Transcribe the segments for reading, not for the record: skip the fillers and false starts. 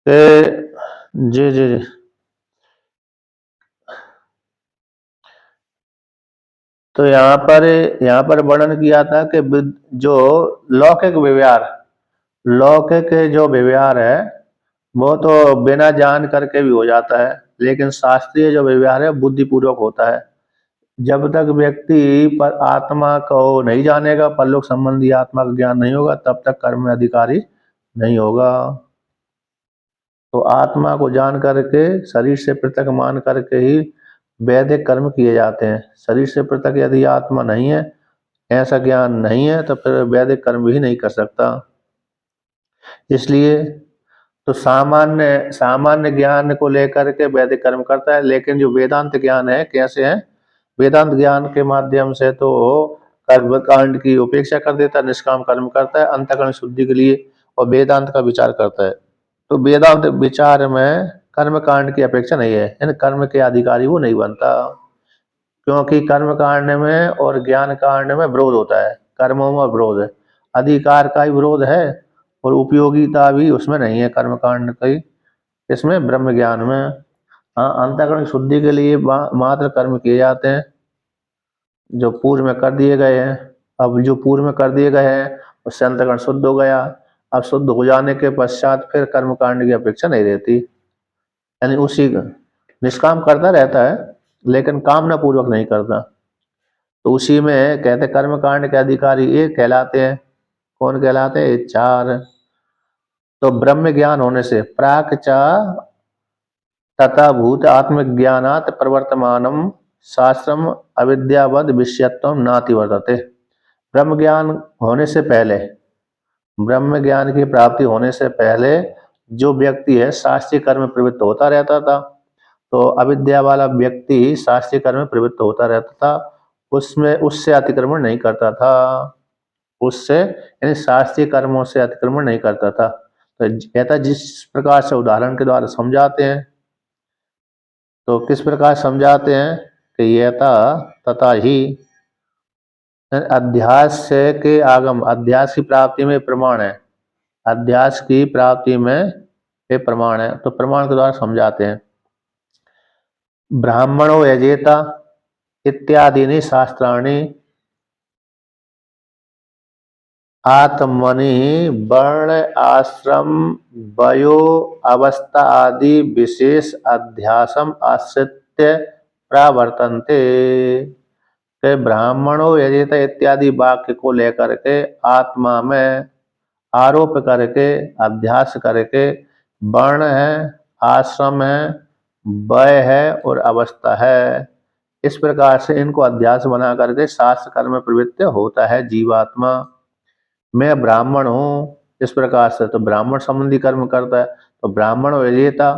कि जी जी जी। तो यहाँ पर वर्णन किया था कि जो लौकिक व्यवहार, लौकिक जो व्यवहार है वो तो बिना जान करके भी हो जाता है, लेकिन शास्त्रीय जो व्यवहार है बुद्धिपूर्वक होता है। जब तक व्यक्ति पर आत्मा को नहीं जानेगा, परलोक संबंधी आत्मा का ज्ञान नहीं होगा, तब तक कर्म में अधिकारी नहीं होगा। तो आत्मा को जान करके, शरीर से पृथक मान करके ही वैदिक कर्म किए जाते हैं। शरीर से पृथक यदि आत्मा नहीं है, ऐसा ज्ञान नहीं है, तो फिर वैदिक कर्म भी नहीं कर सकता। इसलिए तो सामान्य सामान्य ज्ञान को लेकर के वैदिक कर्म करता है, लेकिन जो वेदांत ज्ञान है कैसे है, वेदांत ज्ञान के माध्यम से तो कर्म कांड की उपेक्षा कर देता है, निष्काम कर्म करता है अंतःकरण शुद्धि के लिए, और वेदांत का विचार करता है। तो वेदांत विचार में कर्म कांड की अपेक्षा नहीं है, यानी कर्म के अधिकारी वो नहीं बनता, क्योंकि कर्म कांड में और ज्ञान कांड में विरोध होता है, कर्मों में विरोध है, अधिकार का ही विरोध है, और उपयोगिता भी उसमें नहीं है कर्म कांड की, इसमें ब्रह्म ज्ञान में। हाँ, अंतःकरण शुद्धि के लिए मात्र कर्म किए जाते हैं जो पूर्व में कर दिए गए हैं। अब जो पूर्व में कर दिए गए हैं उससे अंतःकरण शुद्ध हो गया, अब शुद्ध हो जाने के पश्चात फिर कर्म कांड की अपेक्षा नहीं रहती, यानी उसी निष्काम करता रहता है, लेकिन कामना पूर्वक नहीं करता। तो उसी में कहते कर्म कांड के अधिकारी एक कहलाते हैं। कौन कहलाते हैं? चार। तो ब्रह्म ज्ञान होने से प्राक चा तथा भूत आत्मज्ञानात् प्रवर्तमानम शास्त्रम अविद्यावद विषयत्व नाति वर्तते। ब्रह्म ज्ञान होने से पहले, ब्रह्म ज्ञान की प्राप्ति होने से पहले जो व्यक्ति है शास्त्रीय कर्म में प्रवृत्त होता रहता था। तो अविद्या वाला व्यक्ति शास्त्रीय कर्म में प्रवृत्त होता रहता था, उसमें उससे अतिक्रमण नहीं करता था, उससे यानी शास्त्रीय कर्मों से अतिक्रमण नहीं करता था। तो कहता जिस प्रकार से उदाहरण के द्वारा समझाते हैं, तो किस प्रकार समझाते हैं कि यथा तथा ही, अध्यास से के आगम, अध्यास की प्राप्ति में प्रमाण है, अध्यास की प्राप्ति में ये प्रमाण है, तो प्रमाण के द्वारा समझाते हैं। ब्राह्मणो यजेता इत्यादि शास्त्राणि आत्मनि वर्ण आश्रम वयो अवस्था आदि विशेष अध्यासम आश्रित्य प्रवर्तन्ते। के ब्राह्मणों यजेता इत्यादि वाक्य को लेकर के आत्मा में आरोप करके, अध्यास करके, वर्ण है, आश्रम है, वय है और अवस्था है, इस प्रकार से इनको अध्यास बना करके शास्त्र कर्म में प्रवृत्त होता है जीवात्मा। मैं ब्राह्मण हूँ इस प्रकार से, तो ब्राह्मण संबंधी कर्म करता है। तो ब्राह्मण विजेता,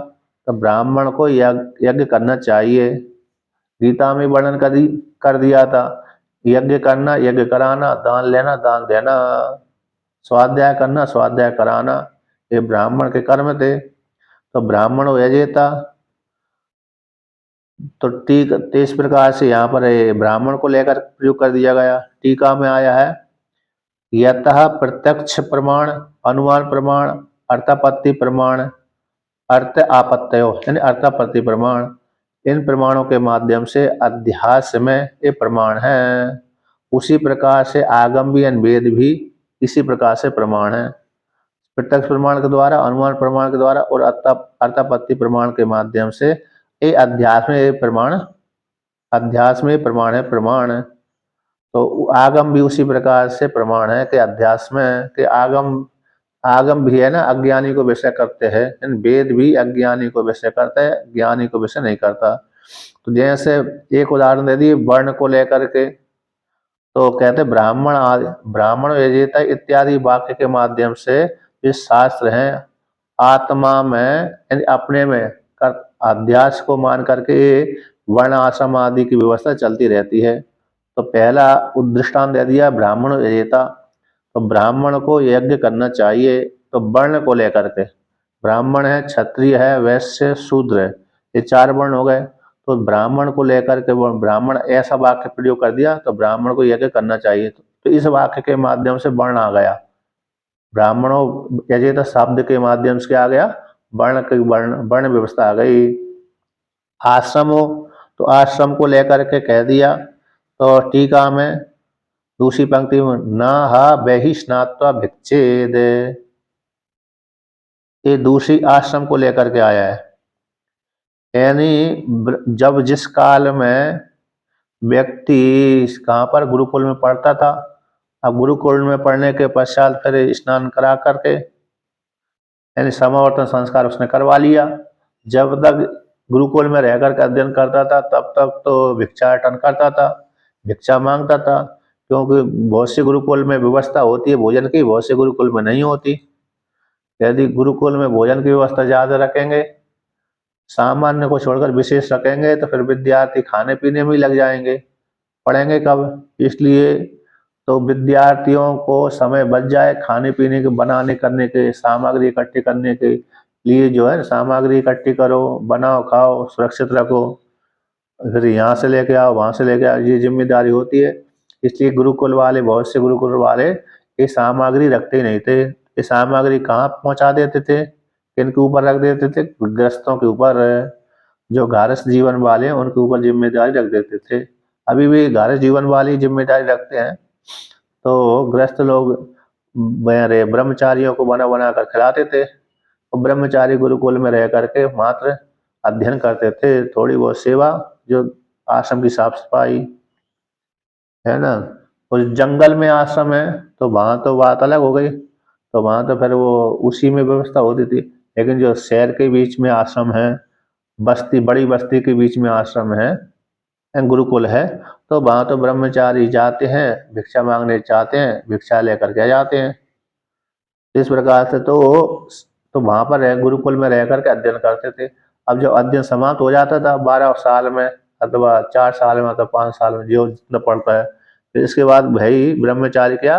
तो ब्राह्मण को यज्ञ करना चाहिए। गीता में वर्णन कर दिया था, यज्ञ करना, यज्ञ कराना, दान लेना, दान देना, स्वाध्याय करना, स्वाध्याय कराना, ये ब्राह्मण के कर्म थे। तो ब्राह्मण यजेता, तो इस प्रकार से यहाँ पर ब्राह्मण को लेकर प्रयोग कर दिया गया। टीका में आया है यतः प्रत्यक्ष प्रमाण, अनुमान प्रमाण, अर्थापत्ति प्रमाण, अर्थ आपत्तयो यानी अर्थापत्ति प्रमाण, इन प्रमाणों के माध्यम से अध्यास में ये प्रमाण है। उसी प्रकार से आगम भी वेद भी इसी प्रकार से प्रमाण है, प्रत्यक्ष प्रमाण के द्वारा, अनुमान प्रमाण के द्वारा और अर्थापत्ति प्रमाण के माध्यम से ये अध्यास में ये प्रमाण, अध्यास में प्रमाण है, प्रमाण। तो आगम भी उसी प्रकार से प्रमाण है कि अध्यास में कि आगम, आगम भी है ना अज्ञानी को विषय करते हैं, वेद भी अज्ञानी को विषय करता है, ज्ञानी को विषय नहीं करता। तो जैसे एक उदाहरण दे दिए वर्ण को लेकर के, तो कहते ब्राह्मण आदि, ब्राह्मण यजेता इत्यादि वाक्य के माध्यम से ये शास्त्र हैं आत्मा में यानी अपने में कर अध्यास को मान करके वर्ण आश्रम आदि की व्यवस्था चलती रहती है। तो पहला दृष्टांत दे दिया ब्राह्मण यजेता, तो ब्राह्मण को यज्ञ करना चाहिए। तो वर्ण को लेकर के, ब्राह्मण है, क्षत्रिय है, वैश्य, शूद्र है, ये चार वर्ण हो गए। तो ब्राह्मण को लेकर के वो ब्राह्मण ऐसा वाक्य प्रयोग कर दिया, तो ब्राह्मण को यज्ञ करना चाहिए। तो इस वाक्य के माध्यम से वर्ण आ गया, ब्राह्मणों यजेत शब्द के माध्यम से आ गया वर्ण व्यवस्था आ गई। आश्रम हो तो आश्रम को लेकर के कह दिया। तो टीका में दूसरी पंक्ति में न हा बहि स्नात्वा भिक्षेद, ये दूसरी आश्रम को लेकर के आया है। यानी जब जिस काल में व्यक्ति कहाँ पर गुरुकुल में पढ़ता था, अब गुरुकुल में पढ़ने के पश्चात फिर स्नान करा करके यानी समावर्तन संस्कार उसने करवा लिया। जब तक गुरुकुल में रह करके अध्ययन करता था तब तक तो भिक्षाटन करता था, भिक्षा मांगता था, क्योंकि बहुत से गुरुकुल में व्यवस्था होती है भोजन की, बहुत से गुरुकुल में नहीं होती। यदि गुरुकुल में भोजन की व्यवस्था ज्यादा रखेंगे, सामान्य को छोड़कर विशेष रखेंगे, तो फिर विद्यार्थी खाने पीने में ही लग जाएंगे, पढ़ेंगे कब। इसलिए तो विद्यार्थियों को समय बच जाए खाने पीने के, बनाने करने के, सामग्री इकट्ठी करने के लिए जो है सामग्री इकट्ठी करो, बनाओ, खाओ, सुरक्षित रखो, फिर यहाँ से लेके आओ, वहां से लेके आओ, ये जिम्मेदारी होती है। इसलिए गुरुकुल वाले, बहुत से गुरुकुल वाले ये सामग्री रखते ही नहीं थे। ये सामग्री कहाँ पहुंचा देते थे, किनके ऊपर रख देते थे? गृहस्थों के ऊपर, जो गृहस्थ जीवन वाले हैं उनके ऊपर जिम्मेदारी रख देते थे। अभी भी गृहस्थ जीवन वाली जिम्मेदारी रखते हैं। तो गृहस्थ लोग मेरे ब्रह्मचारियों को बना बना कर खिलाते थे, और ब्रह्मचारी गुरुकुल में रह करके मात्र अध्ययन करते थे, थोड़ी बहुत सेवा, जो आश्रम की साफ सफाई है ना। उस जंगल में आश्रम है तो वहां तो बात अलग हो गई, तो वहां तो फिर वो उसी में व्यवस्था होती थी। लेकिन जो शहर के बीच में आश्रम है, बस्ती, बड़ी बस्ती के बीच में आश्रम है, गुरुकुल है, तो वहां तो ब्रह्मचारी जाते हैं, भिक्षा मांगने चाहते हैं, भिक्षा लेकर के जाते हैं। इस प्रकार से तो वहां पर गुरुकुल में रह करके अध्ययन करते थे। अब जब अध्ययन समाप्त हो जाता था 12 साल में, अथवा 4 साल में, अथवा 5 साल में, जो जितना पढ़ता है, फिर इसके बाद भाई ब्रह्मचारी क्या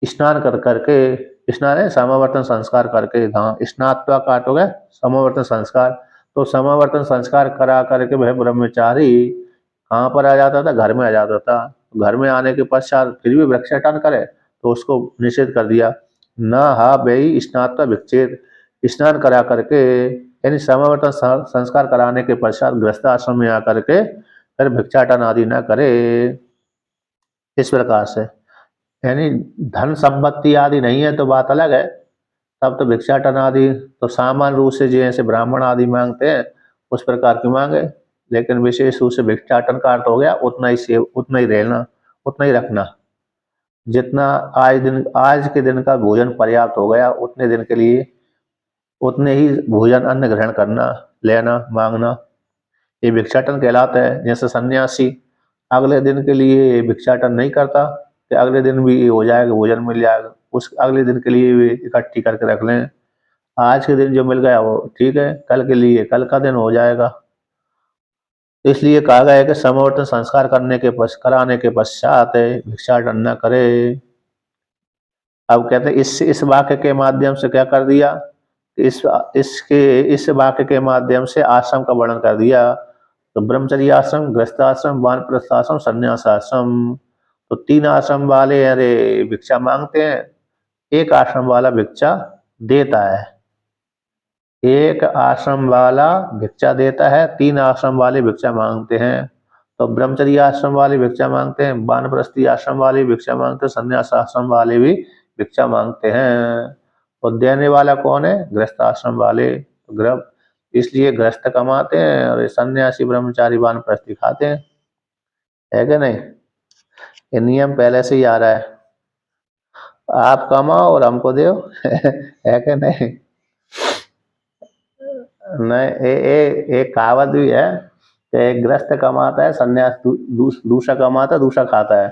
स्नान कर करके, स्नान है समावर्तन संस्कार करके, हाँ स्नात्वा काट हो गया समावर्तन संस्कार, तो समावर्तन संस्कार करा करके वह ब्रह्मचारी कहाँ पर आ जाता था? घर में आ जाता था। घर में आने के पश्चात फिर भी वृक्षाटन करे तो उसको निषेध कर दिया। न हा बेई स्नात्वा भिक्षेद, स्नान करा करके यानी समावर्तन संस्कार कराने के पश्चात गृहस्थ आश्रम में आकर के फिर भिक्षाटन आदि न करे। इस प्रकार से यानी धन संपत्ति आदि नहीं है तो बात अलग है, तब तो भिक्षाटन आदि तो सामान्य रूप से जैसे ब्राह्मण आदि मांगते हैं उस प्रकार की मांगे, लेकिन विशेष रूप से भिक्षाटन का अर्थ हो गया उतना ही सेव, उतना ही रहना, उतना ही रखना, जितना आज के दिन का भोजन पर्याप्त हो गया उतने दिन के लिए उतने ही भोजन अन्न ग्रहण करना, लेना, मांगना, ये भिक्षाटन कहलाता है। जैसे सन्यासी अगले दिन के लिए भिक्षाटन नहीं करता कि अगले दिन भी हो जाएगा, भोजन मिल जाएगा, उस अगले दिन के लिए भी इकट्ठी करके रख लें। आज के दिन जो मिल गया वो ठीक है, कल के लिए कल का दिन हो जाएगा। इसलिए कहा गया है कि समावर्तन संस्कार कराने के पश्चात भिक्षाटन न करे। अब कहते हैं इस वाक्य के माध्यम से क्या कर दिया, इस वाक्य के माध्यम से आश्रम का वर्णन कर दिया। तो ब्रह्मचर्य आश्रम, गृहस्थ आश्रम, वानप्रस्थ आश्रम, संन्यास आश्रम, तो 3 आश्रम वाले अरे भिक्षा मांगते हैं, एक आश्रम वाला भिक्षा देता है। एक आश्रम वाला भिक्षा देता है, 3 आश्रम वाले भिक्षा मांगते हैं। तो ब्रह्मचर्य आश्रम वाले भिक्षा मांगते हैं, वानप्रस्थी आश्रम वाले भिक्षा मांगते हैं, संन्यास आश्रम वाले भी भिक्षा मांगते हैं। और देने वाला कौन है? गृहस्थ आश्रम वाले। गृह इसलिए गृहस्थ कमाते हैं और सन्यासी ब्रह्मचारी वानप्रस्थी खाते हैं, है कि नहीं? ये नियम पहले से ही आ रहा है, आप कमाओ और हमको दो है कि नहीं? नहीं, एक कहावत भी है कि एक गृहस्थ कमाता है, सन्यास दूसरा कमाता है, दूसरा खाता है।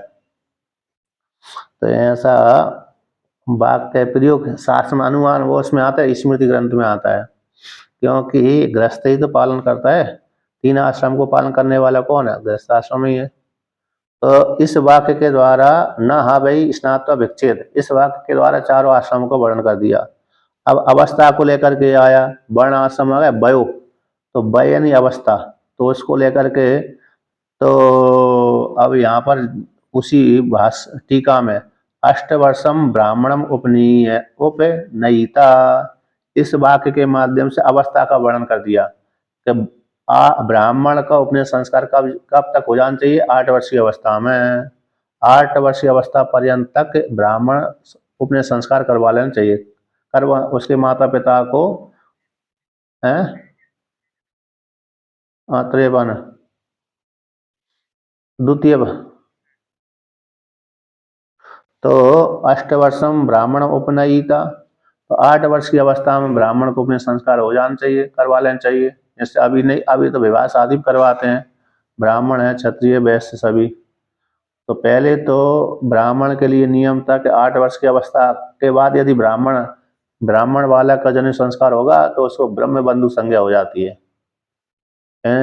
तो ऐसा वाक्य प्रयोग शास्त्र में अनुमान वो उसमें आता है, स्मृति ग्रंथ में आता है, क्योंकि गृहस्थ ही तो पालन करता है। 3 आश्रम को पालन करने वाला कौन है? गृहस्थ आश्रम ही है। तो इस वाक्य के द्वारा न हा भाई स्नात्वा भिक्षेद, इस वाक्य के द्वारा चारों आश्रमों का वर्णन कर दिया। अब अवस्था को लेकर के आया, वर्ण आश्रम आ गया, वयो, तो वय यानी अवस्था, तो उसको लेकर के तो अब यहाँ पर उसी टीका में अष्टवर्षम ब्राह्मणम उपनयिता, इस वाक्य के माध्यम से अवस्था का वर्णन कर दिया कि ब्राह्मण का उपनयन संस्कार कब तक हो जाना चाहिए? 8 वर्ष की अवस्था में। 8 वर्ष की अवस्था पर्यंत तक ब्राह्मण उपनयन संस्कार करवा लेना चाहिए। करवा उसके माता पिता को 53 द्वितीय तो अष्टवर्षम ब्राह्मण उपनयिता, तो 8 वर्ष की अवस्था में ब्राह्मण को अपने संस्कार हो जाना चाहिए, करवा लेना चाहिए। जैसे अभी नहीं, अभी तो विवाह शादी करवाते हैं, ब्राह्मण है, क्षत्रिय, वैश्य सभी। तो पहले तो ब्राह्मण के लिए नियम था कि 8 वर्ष की अवस्था के बाद यदि ब्राह्मण बालक का जन्म संस्कार होगा तो उसको ब्रह्म बंधु संज्ञा हो जाती है,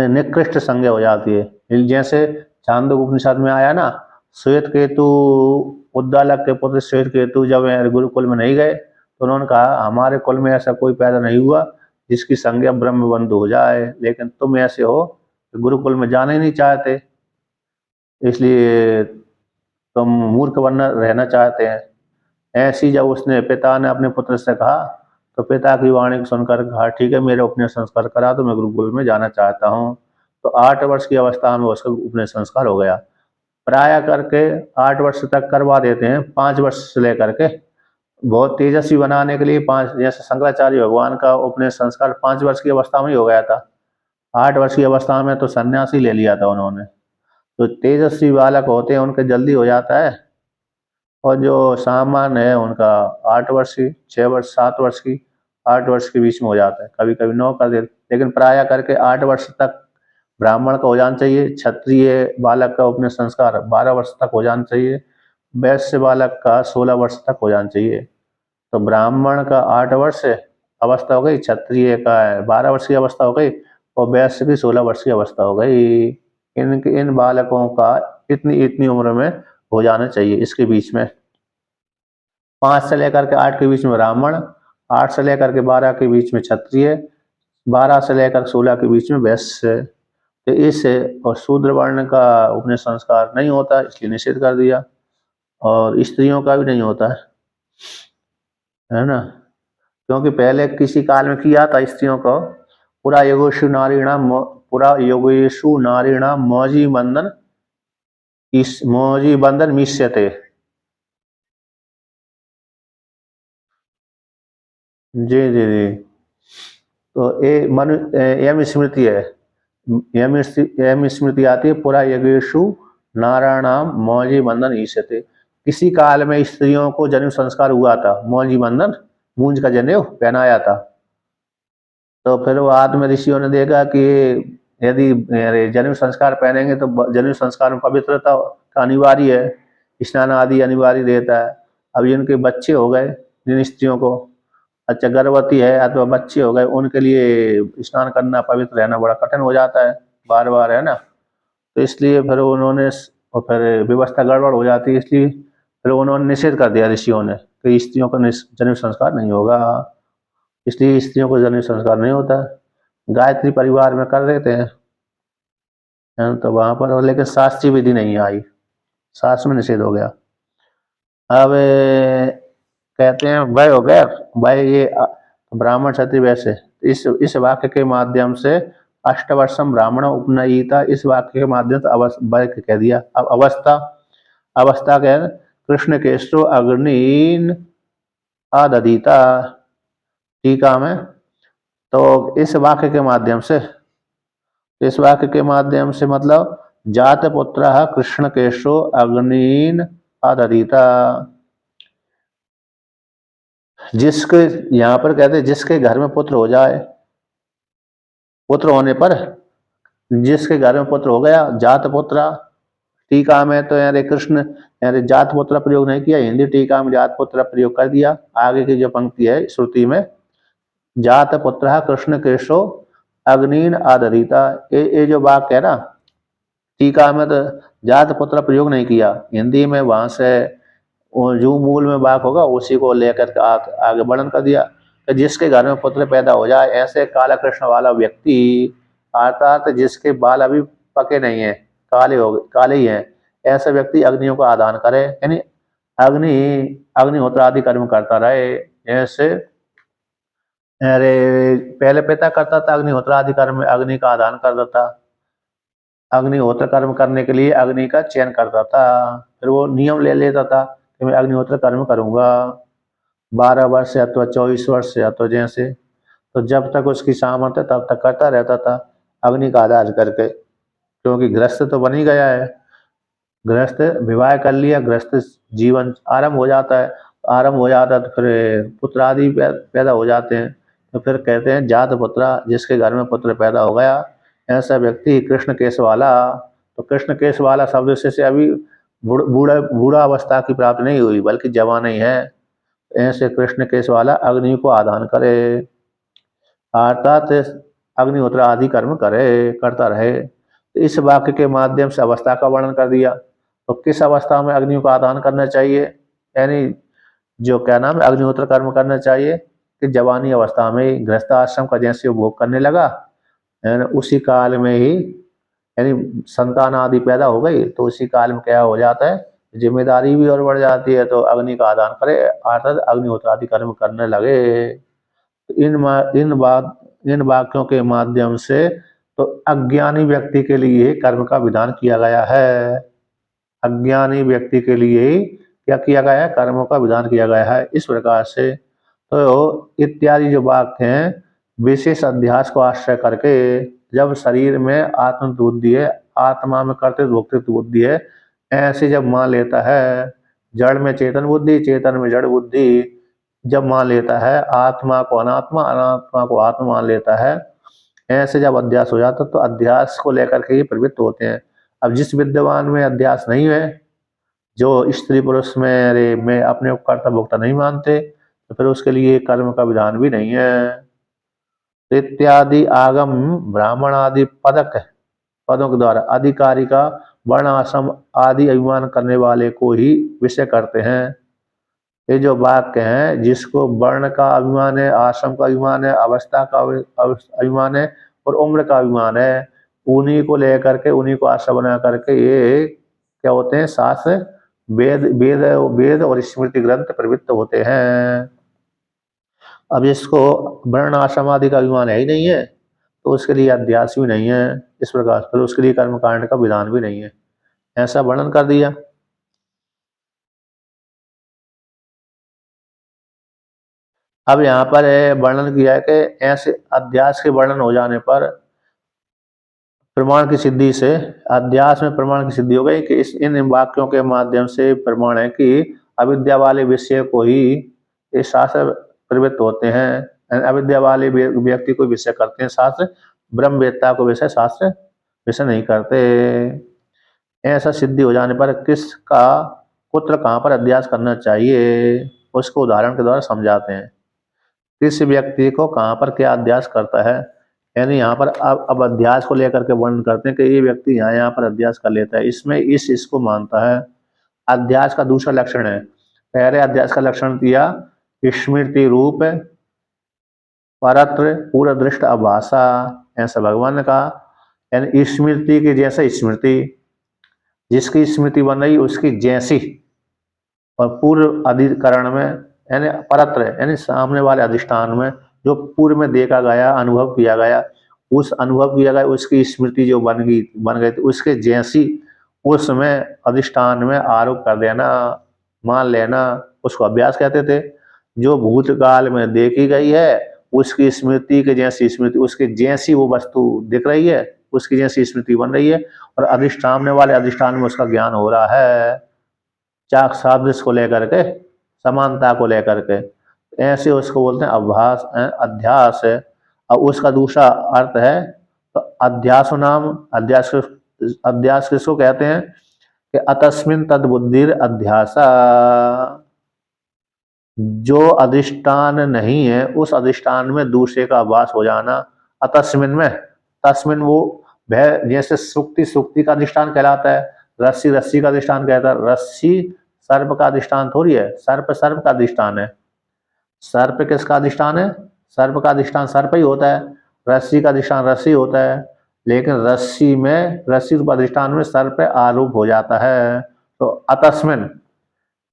निकृष्ट संज्ञा हो जाती है। जैसे छांदोग्य उपनिषद में आया ना, श्वेत केतु, उद्दालक के पुत्र श्वेत केतु जब गुरुकुल में नहीं गए तो उन्होंने कहा हमारे कुल में ऐसा कोई पैदा नहीं हुआ जिसकी संज्ञा ब्रह्म बंधु हो जाए, लेकिन तुम ऐसे हो गुरुकुल में जाना ही नहीं चाहते, इसलिए तुम मूर्ख बनना रहना चाहते हैं। ऐसी जब उसने पिता ने अपने पुत्र से कहा तो पिता की वाणी को सुनकर कहा ठीक है, मेरा उपनयन संस्कार करा तो मैं गुरुकुल में जाना चाहता हूँ। तो 8 वर्ष की अवस्था में उसका उपनयन संस्कार हो गया। प्राय करके 8 वर्ष तक करवा देते हैं, 5 वर्ष से लेकर के बहुत तेजस्वी बनाने के लिए 5, जैसे शंकराचार्य भगवान का उपनयन संस्कार 5 वर्ष की अवस्था में ही हो गया था। 8 वर्ष की अवस्था में तो सन्यासी ले लिया था उन्होंने। तो तेजस्वी बालक होते हैं उनके जल्दी हो जाता है, और जो सामान्य है उनका 8 वर्ष की, 6 वर्ष, 7 वर्ष की, 8 वर्ष के बीच में हो जाता है, कभी कभी 9 कर देते, लेकिन प्राय करके 8 वर्ष तक ब्राह्मण का हो जाना चाहिए। क्षत्रिय बालक का उपनयन संस्कार 12 वर्ष तक हो जाना चाहिए, वैश्य बालक का 16 वर्ष तक हो जाना चाहिए। तो ब्राह्मण का 8 वर्ष अवस्था हो गई, क्षत्रिय का 12 वर्ष की अवस्था हो गई, और वैश्य की 16 वर्ष की अवस्था हो गई। इन बालकों का इतनी इतनी उम्र में हो जाना चाहिए। इसके बीच में 5 से लेकर के 8 के बीच में ब्राह्मण, 8 से लेकर के 12 के बीच में क्षत्रिय, 12 से लेकर 16 के बीच में वैश्य। तो इस और शूद्र वर्ण का उपनयन संस्कार नहीं होता, इसलिए निषेध कर दिया, और स्त्रियों का भी नहीं होता है ना, क्योंकि पहले किसी काल में किया था स्त्रियों को। पुरा योगेशु नारीणाम मौजी बंधन मिष्यते। जी जी जी। तो ये मनु यम स्मृति है, यम स्मृति आती है, पुरा यज्ञेशु नारायणाम मौजी बंधन ईष्यते। किसी काल में स्त्रियों को जनेऊ संस्कार हुआ था, मौजी बंधन, मूंज का जनेऊ पहनाया था। तो फिर वो आत्म ऋषियों ने देखा कि यदि जनेऊ संस्कार पहनेंगे तो जनेऊ संस्कार में पवित्रता का अनिवार्य है, स्नान आदि अनिवार्य रहता है। अब जिनके बच्चे हो गए, जिन स्त्रियों को, अच्छा गर्भवती है अथवा बच्चे हो गए, उनके लिए स्नान करना, पवित्र रहना बड़ा कठिन हो जाता है बार बार, है ना। तो इसलिए फिर उन्होंने, और फिर व्यवस्था गड़बड़ हो जाती है, इसलिए फिर उन्होंने निषेध कर दिया ऋषियों ने कि स्त्रियों का जनेऊ संस्कार नहीं होगा। इसलिए स्त्रियों को जनेऊ संस्कार नहीं होता। गायत्री परिवार में कर देते हैं, तो वहां पर, लेकिन शास्त्रीय विधि नहीं आई, शास्त्र में निषेध हो गया। अब कहते हैं वह हो गया, वह ये ब्राह्मण क्षत्रिय वैश्य। इस वाक्य के माध्यम से अष्टवर्षम ब्राह्मण उपनयिता, इस वाक्य के माध्यम से वह कह दिया। अब अवस्था, अवस्था क्या है? कृष्ण केशो अग्निन आदधीता, टीका में। तो इस वाक्य के माध्यम से, इस वाक्य के माध्यम से मतलब जात पुत्र कृष्ण केशो अग्निन आदधीता, जिसके, यहाँ पर कहते हैं जिसके घर में पुत्र हो जाए, पुत्र होने पर, जिसके घर में पुत्र हो गया, जात पुत्र। टीका में तो यार कृष्ण, यार जात पुत्र प्रयोग नहीं किया, हिंदी टीका में जात पुत्र प्रयोग कर दिया। आगे की जो पंक्ति है श्रुति में, जात पुत्र कृष्ण केशो अग्निन आदरिता, ये जो वाक्य है ना, टीका में तो जात पुत्र प्रयोग नहीं किया, हिंदी में वहां से जो मूल में वाक्य होगा उसी को लेकर आगे वर्णन कर दिया कि जिसके घर में पुत्र पैदा हो जाए, ऐसे काला कृष्ण वाला व्यक्ति, अर्थात जिसके बाल अभी पके नहीं है, काले हो गए, काले ही हैं, ऐसा व्यक्ति अग्नियों का आदान करे, यानी अग्निहोत्र आदि कर्म करता रहे। जैसे अरे पहले पिता करता था अग्निहोत्र आदि कर्म में, अग्नि का आदान करता था। अग्निहोत्र कर्म करने के लिए अग्नि का चयन करता था, फिर वो नियम ले लेता था कि मैं अग्निहोत्र कर्म करूंगा 12 वर्ष अथवा 24 वर्ष अथवा जैसे। तो जब तक उसकी सामर्थ्य तब तक करता रहता था अग्नि का आधार करके, क्योंकि गृहस्थ तो बन ही गया है। गृहस्थ विवाह कर लिया, गृहस्थ जीवन आरंभ हो जाता है। आरंभ हो जाता है तो फिर पुत्र आदि पैदा हो जाते हैं। तो फिर कहते हैं जात पुत्रा, जिसके घर में पुत्र पैदा हो गया ऐसा व्यक्ति कृष्ण केश वाला। तो कृष्ण केश वाला शब्द से अभी बूढ़ा बूढ़ा अवस्था की प्राप्ति नहीं हुई, बल्कि जवान ही है। ऐसे कृष्ण केश वाला अग्नि को आधान करे, अर्थात अग्निहोत्र आदि कर्म करे, करता रहे। तो इस वाक्य के माध्यम से अवस्था का वर्णन कर दिया। तो किस अवस्था में अग्नि का आदान करना चाहिए, यानी जो क्या नाम है अग्निहोत्र कर्म करना चाहिए कि जवानी अवस्था में गृहस्थ आश्रम का जैसे उपभोग करने लगा, यानी उसी काल में ही, यानी संतान आदि पैदा हो गई तो उसी काल में क्या हो जाता है, जिम्मेदारी भी और बढ़ जाती है। तो अग्नि का आदान करे अर्थात अग्निहोत्र आदि कर्म करने लगे। इन वाक्यों के माध्यम से तो अज्ञानी व्यक्ति के लिए कर्म का विधान किया गया है। अज्ञानी व्यक्ति के लिए क्या किया गया है, कर्मों का विधान किया गया है। इस प्रकार से तो इत्यादि जो वाक्य हैं विशेष अध्यास को आश्रय करके, जब शरीर में आत्म बुद्धि है, आत्मा में कर्तृत्व भोक्तृत्व बुद्धि है, ऐसे जब मान लेता है, जड़ में चेतन बुद्धि, चेतन में जड़ बुद्धि जब मान लेता है, आत्मा को अनात्मा, अनात्मा को आत्मा मान लेता है, ऐसे जब अध्यास हो जाता है तो अध्यास को लेकर के ही प्रवृत्त होते हैं। अब जिस विद्वान में अध्यास नहीं है, जो स्त्री पुरुष में अरे मैं अपने को कर्ता भोक्ता नहीं मानते, तो फिर उसके लिए कर्म का विधान भी नहीं है। इत्यादि आगम ब्राह्मण आदि पदों के द्वारा अधिकारी का वर्ण आश्रम आदि अभिमान करने वाले को ही विषय करते हैं। ये जो वाक्य हैं, जिसको वर्ण का अभिमान है, आश्रम का अभिमान है, अवस्था का अभिमान है और उम्र का अभिमान है, उन्हीं को लेकर के, उन्हीं को आश्रय बना करके ये क्या होते हैं, शास्त्र वेद वेद वेद और स्मृति ग्रंथ प्रवृत्त होते हैं। अब इसको वर्ण आश्रम आदि का अभिमान है ही नहीं है, तो उसके लिए अध्यास भी नहीं है। इस प्रकार फिर उसके लिए कर्मकांड का विधान भी नहीं है, ऐसा वर्णन कर दिया। अब यहाँ पर वर्णन किया है कि ऐसे अध्यास के वर्णन हो जाने पर प्रमाण की सिद्धि से, अध्यास में प्रमाण की सिद्धि हो गई कि इन वाक्यों के माध्यम से प्रमाण है कि अविद्या वाले विषय को ही ये शास्त्र प्रवृत्त होते हैं। अविद्या वाले व्यक्ति को विषय करते हैं शास्त्र, ब्रह्मवेत्ता को विषय शास्त्र विषय नहीं करते। ऐसा सिद्धि हो जाने पर किसका पुत्र कहाँ पर अध्यास करना चाहिए, उसको उदाहरण के द्वारा समझाते हैं। किस व्यक्ति को कहाँ पर क्या अध्यास करता है, यानी यहाँ पर अब अध्यास को लेकर के वर्णन करते हैं कि ये व्यक्ति यहाँ पर अध्यास कर लेता है, इसमें इसको मानता है। अध्यास का दूसरा लक्षण है, पहले अध्यास का लक्षण दिया स्मृति रूप परत्र पूरा दृष्ट आभासा, ऐसा भगवान ने कहा, यानी स्मृति की जैसा स्मृति, जिसकी स्मृति बन रही उसकी जैसी, और पूर्व अधिकरण में यानी परत्र यानी सामने वाले अधिष्ठान में जो पूर्व में देखा गया, अनुभव किया गया, उस अनुभव किया गया उसकी स्मृति जो बन गई थी उसके जैसी उसमें अधिष्ठान में आरोप कर देना, मान लेना, उसको अभ्यास कहते थे। जो भूतकाल में देखी गई है उसकी स्मृति के जैसी स्मृति, उसके जैसी वो वस्तु दिख रही है, उसकी जैसी स्मृति बन रही है और अधिष्ठान वाले अधिष्ठान में उसका ज्ञान हो रहा है, चाक सादृश्य को लेकर के, समानता को लेकर के, ऐसे उसको बोलते हैं अभ्यास, अध्यास है। और उसका दूसरा अर्थ है तो अध्यास नाम, अध्यास किसको कहते हैं कि अतस्मिन तद बुद्धिर अध्यासा, जो अधिष्ठान नहीं है उस अधिष्ठान में दूसरे का आभास हो जाना। अतस्मिन में, तस्मिन वो भय, जैसे सुक्ति का अधिष्ठान कहलाता है, रस्सी रस्सी का अधिष्ठान कहता है, रस्सी सर्प का अधिष्ठान थोड़ी है, सर्प का अधिष्ठान है। सर्प किसका अधिष्ठान है, सर्प का अधिष्ठान सर्प ही होता है, रस्सी का अधिष्ठान रस्सी होता है, लेकिन रस्सी में, रस्सी रूप अधिष्ठान में सर्प आरोप हो जाता है। तो अतस्मिन,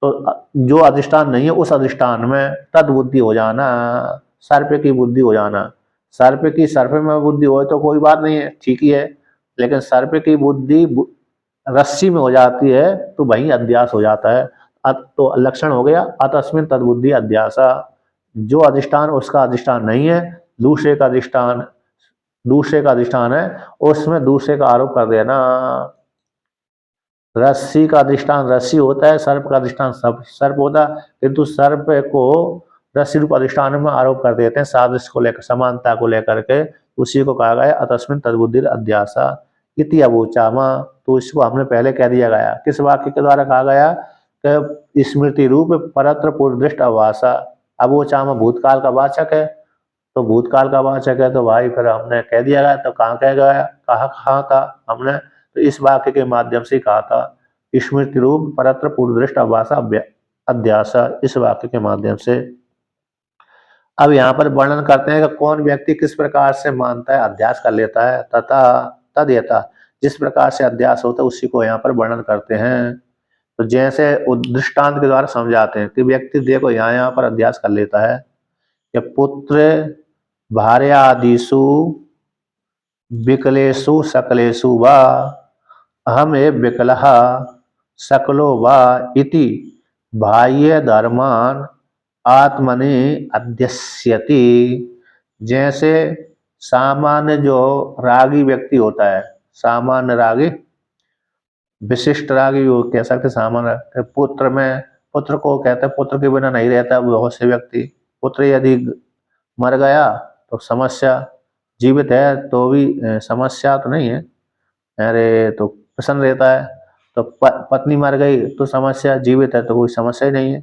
तो जो अधिष्ठान नहीं है उस अधिष्ठान में तद बुद्धि हो जाना, सर्प की बुद्धि हो जाना। सर्प में बुद्धि हो तो कोई बात नहीं है, ठीक ही है, लेकिन सर्प की बुद्धि रस्सी में हो जाती है तो वही अध्यास हो जाता है। तो लक्षण हो गया अतस्मिन तद्बुद्धि अध्यासा। जो अधिष्ठान उसका अधिष्ठान नहीं है, दूसरे का अधिष्ठान है, उसमें दूसरे का आरोप कर देना। रस्सी का अधिष्ठान रस्सी होता है, सर्प का अधिष्ठान सर्प होता है, किंतु सर्प को रस्सी रूप अधिष्ठान में आरोप कर देते हैं सादृश्य को लेकर, समानता को लेकर के। उसी को कहा गया अतस्मिन तद्बुद्धि अध्यासा इति अवोचामा। तो इसको हमने पहले कह दिया गया, किस वाक्य के द्वारा कहा गया कि स्मृति रूप परत्र पूर्वदृष्ट अवासा। अवोचामा भूतकाल का वाचक है, तो भूतकाल का वाचक है तो भाई फिर हमने कह दिया गया, तो कहाँ कह गया, कहाँ था हमने, तो इस वाक्य के माध्यम से कहा था स्मृति रूप परत्र पूर्वदृष्ट अभाषा अध्यासा, इस वाक्य के माध्यम से। अब यहाँ पर वर्णन करते हैं कि कौन व्यक्ति किस प्रकार से मानता है, अध्यास कर लेता है, तथा तद्यथा जिस प्रकार से अध्यास होता है उसी को यहाँ पर वर्णन करते हैं। तो जैसे दृष्टांत के द्वारा समझाते हैं कि व्यक्ति देखो यहाँ पर अध्यास कर लेता है कि पुत्र भार्यादिषु विकलेषु सकलेषु वा अहमेव विकलः सकलो वा इति बाह्य धर्मान आत्मनि अध्यस्यति। जैसे सामान्य जो रागी व्यक्ति होता है, सामान्य रागी, विशिष्ट रागी वो कह सकते सामान्य, पुत्र को कहते हैं पुत्र के बिना नहीं रहता बहुत से व्यक्ति। पुत्र यदि मर गया तो समस्या, जीवित है तो भी समस्या तो नहीं है, अरे तो प्रसन्न रहता है। तो पत्नी मर गई तो समस्या, जीवित है तो कोई समस्या ही नहीं है।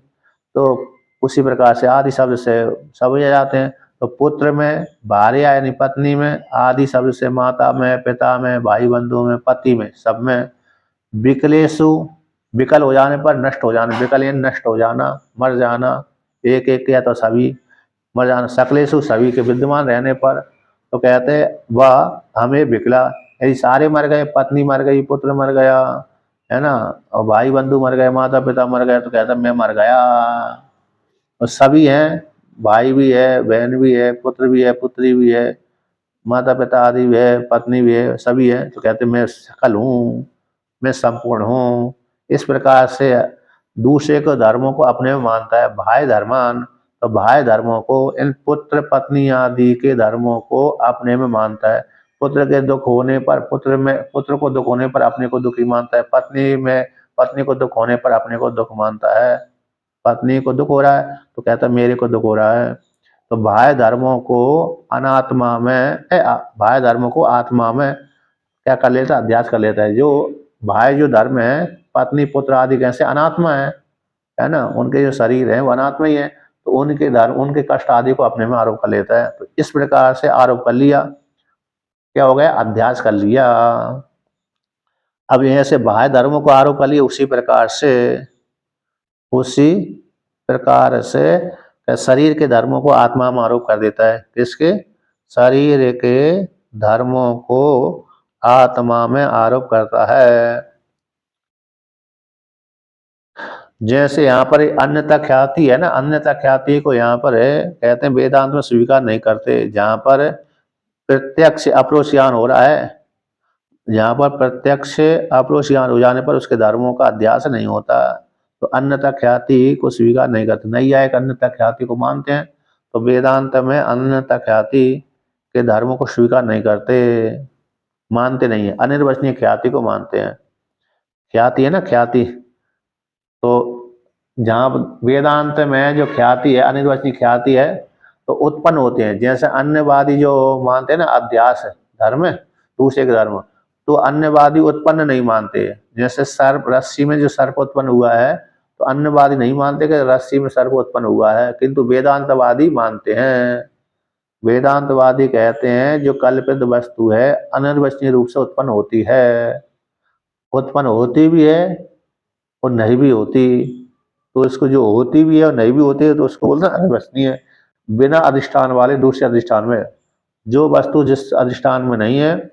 तो उसी प्रकार से आदि शब्द से समझ जाते हैं। तो पुत्र में, भार्या यानी पत्नी में, आदि शब्द से माता में, पिता में, भाई बंधु में, पति में, सब में। विकलेशु विकल हो जाने पर, नष्ट हो जाना, विकल यानी नष्ट हो जाना, मर जाना, एक एक या तो सभी मर जाना। सकलेशु सभी के विद्यमान रहने पर, तो कहते वह हमें विकला, यदि सारे मर गए, पत्नी मर गई, पुत्र मर गया, है ना, और भाई बंधु मर गए, माता पिता मर गए, तो कहता मैं मर गया। और सभी हैं, भाई भी है, बहन भी है, पुत्र भी है, पुत्री भी है, माता पिता आदि भी है, पत्नी भी है, सभी है, तो कहते मैं सकल हूँ, मैं संपूर्ण हूँ। इस प्रकार से दूसरे को धर्मों को अपने में मानता है, बाह्य धर्मान। तो बाह्य धर्मों को, इन पुत्र पत्नी आदि के धर्मों को अपने में मानता है। पुत्र के दुख होने पर, पुत्र को दुख होने पर अपने को दुखी मानता है, पत्नी को दुख होने पर अपने को दुख मानता है। पत्नी को दुख हो रहा है तो कहता है मेरे को दुख हो रहा है। तो बाह्य धर्मों को अनात्मा में, बाह्य धर्मों को आत्मा में क्या कर लेता है, अध्यास कर लेता है। जो बाह्य जो धर्म है, पत्नी पुत्र आदि कैसे अनात्मा है ना, उनके जो शरीर है वो अनात्मा ही है, तो उनके धर्म, उनके कष्ट आदि को अपने में आरोप कर लेता है। तो इस प्रकार से आरोप कर लिया, क्या हो गया, अध्यास कर लिया। अब यहाँ से बाह्य धर्मों को आरोप कर लिया, उसी प्रकार से शरीर के धर्मों को आत्मा में आरोप कर देता है। किसके, शरीर के धर्मों को आत्मा में आरोप करता है। जैसे यहाँ पर अन्यथा ख्याति है ना, अन्यथा ख्याति को यहाँ पर है कहते हैं वेदांत में स्वीकार नहीं करते। जहाँ पर प्रत्यक्ष अप्रोच ज्ञान हो रहा है, जहाँ पर प्रत्यक्ष अप्रोच ज्ञान हो जाने पर उसके धर्मों का अध्यास नहीं होता, तो अन्यथा ख्याति को स्वीकार नहीं करते। नैयायिक अन्यथा ख्याति को मानते हैं, तो वेदांत में अन्यथा ख्याति के धर्मों को स्वीकार नहीं करते, मानते नहीं है, अनिर्वचनीय ख्याति को मानते हैं। ख्याति है ना, ख्याति, तो जहाँ वेदांत में जो ख्याति है, अनिर्वचनीय ख्याति है, तो उत्पन्न होते हैं। जैसे अन्यवादी जो मानते हैं ना अध्यास धर्म, दूसरे के धर्म, तो अन्यवादी उत्पन्न नहीं मानते। जैसे सर्प, रस्सी में जो सर्प उत्पन्न हुआ है, तो अन्यवादी नहीं मानते कि रस्सी में सर्प उत्पन्न हुआ है, किंतु वेदांतवादी मानते हैं। वेदांतवादी कहते हैं जो कल्पित वस्तु है अनिर्वचनीय रूप से उत्पन्न होती है, उत्पन्न होती भी है और नहीं भी होती। तो इसको जो होती भी है और नहीं भी होती है तो उसको बोलते हैं अनिर्वचनीय। बिना अधिष्ठान वाले दूसरे अधिष्ठान में, जो वस्तु जिस अधिष्ठान में नहीं है,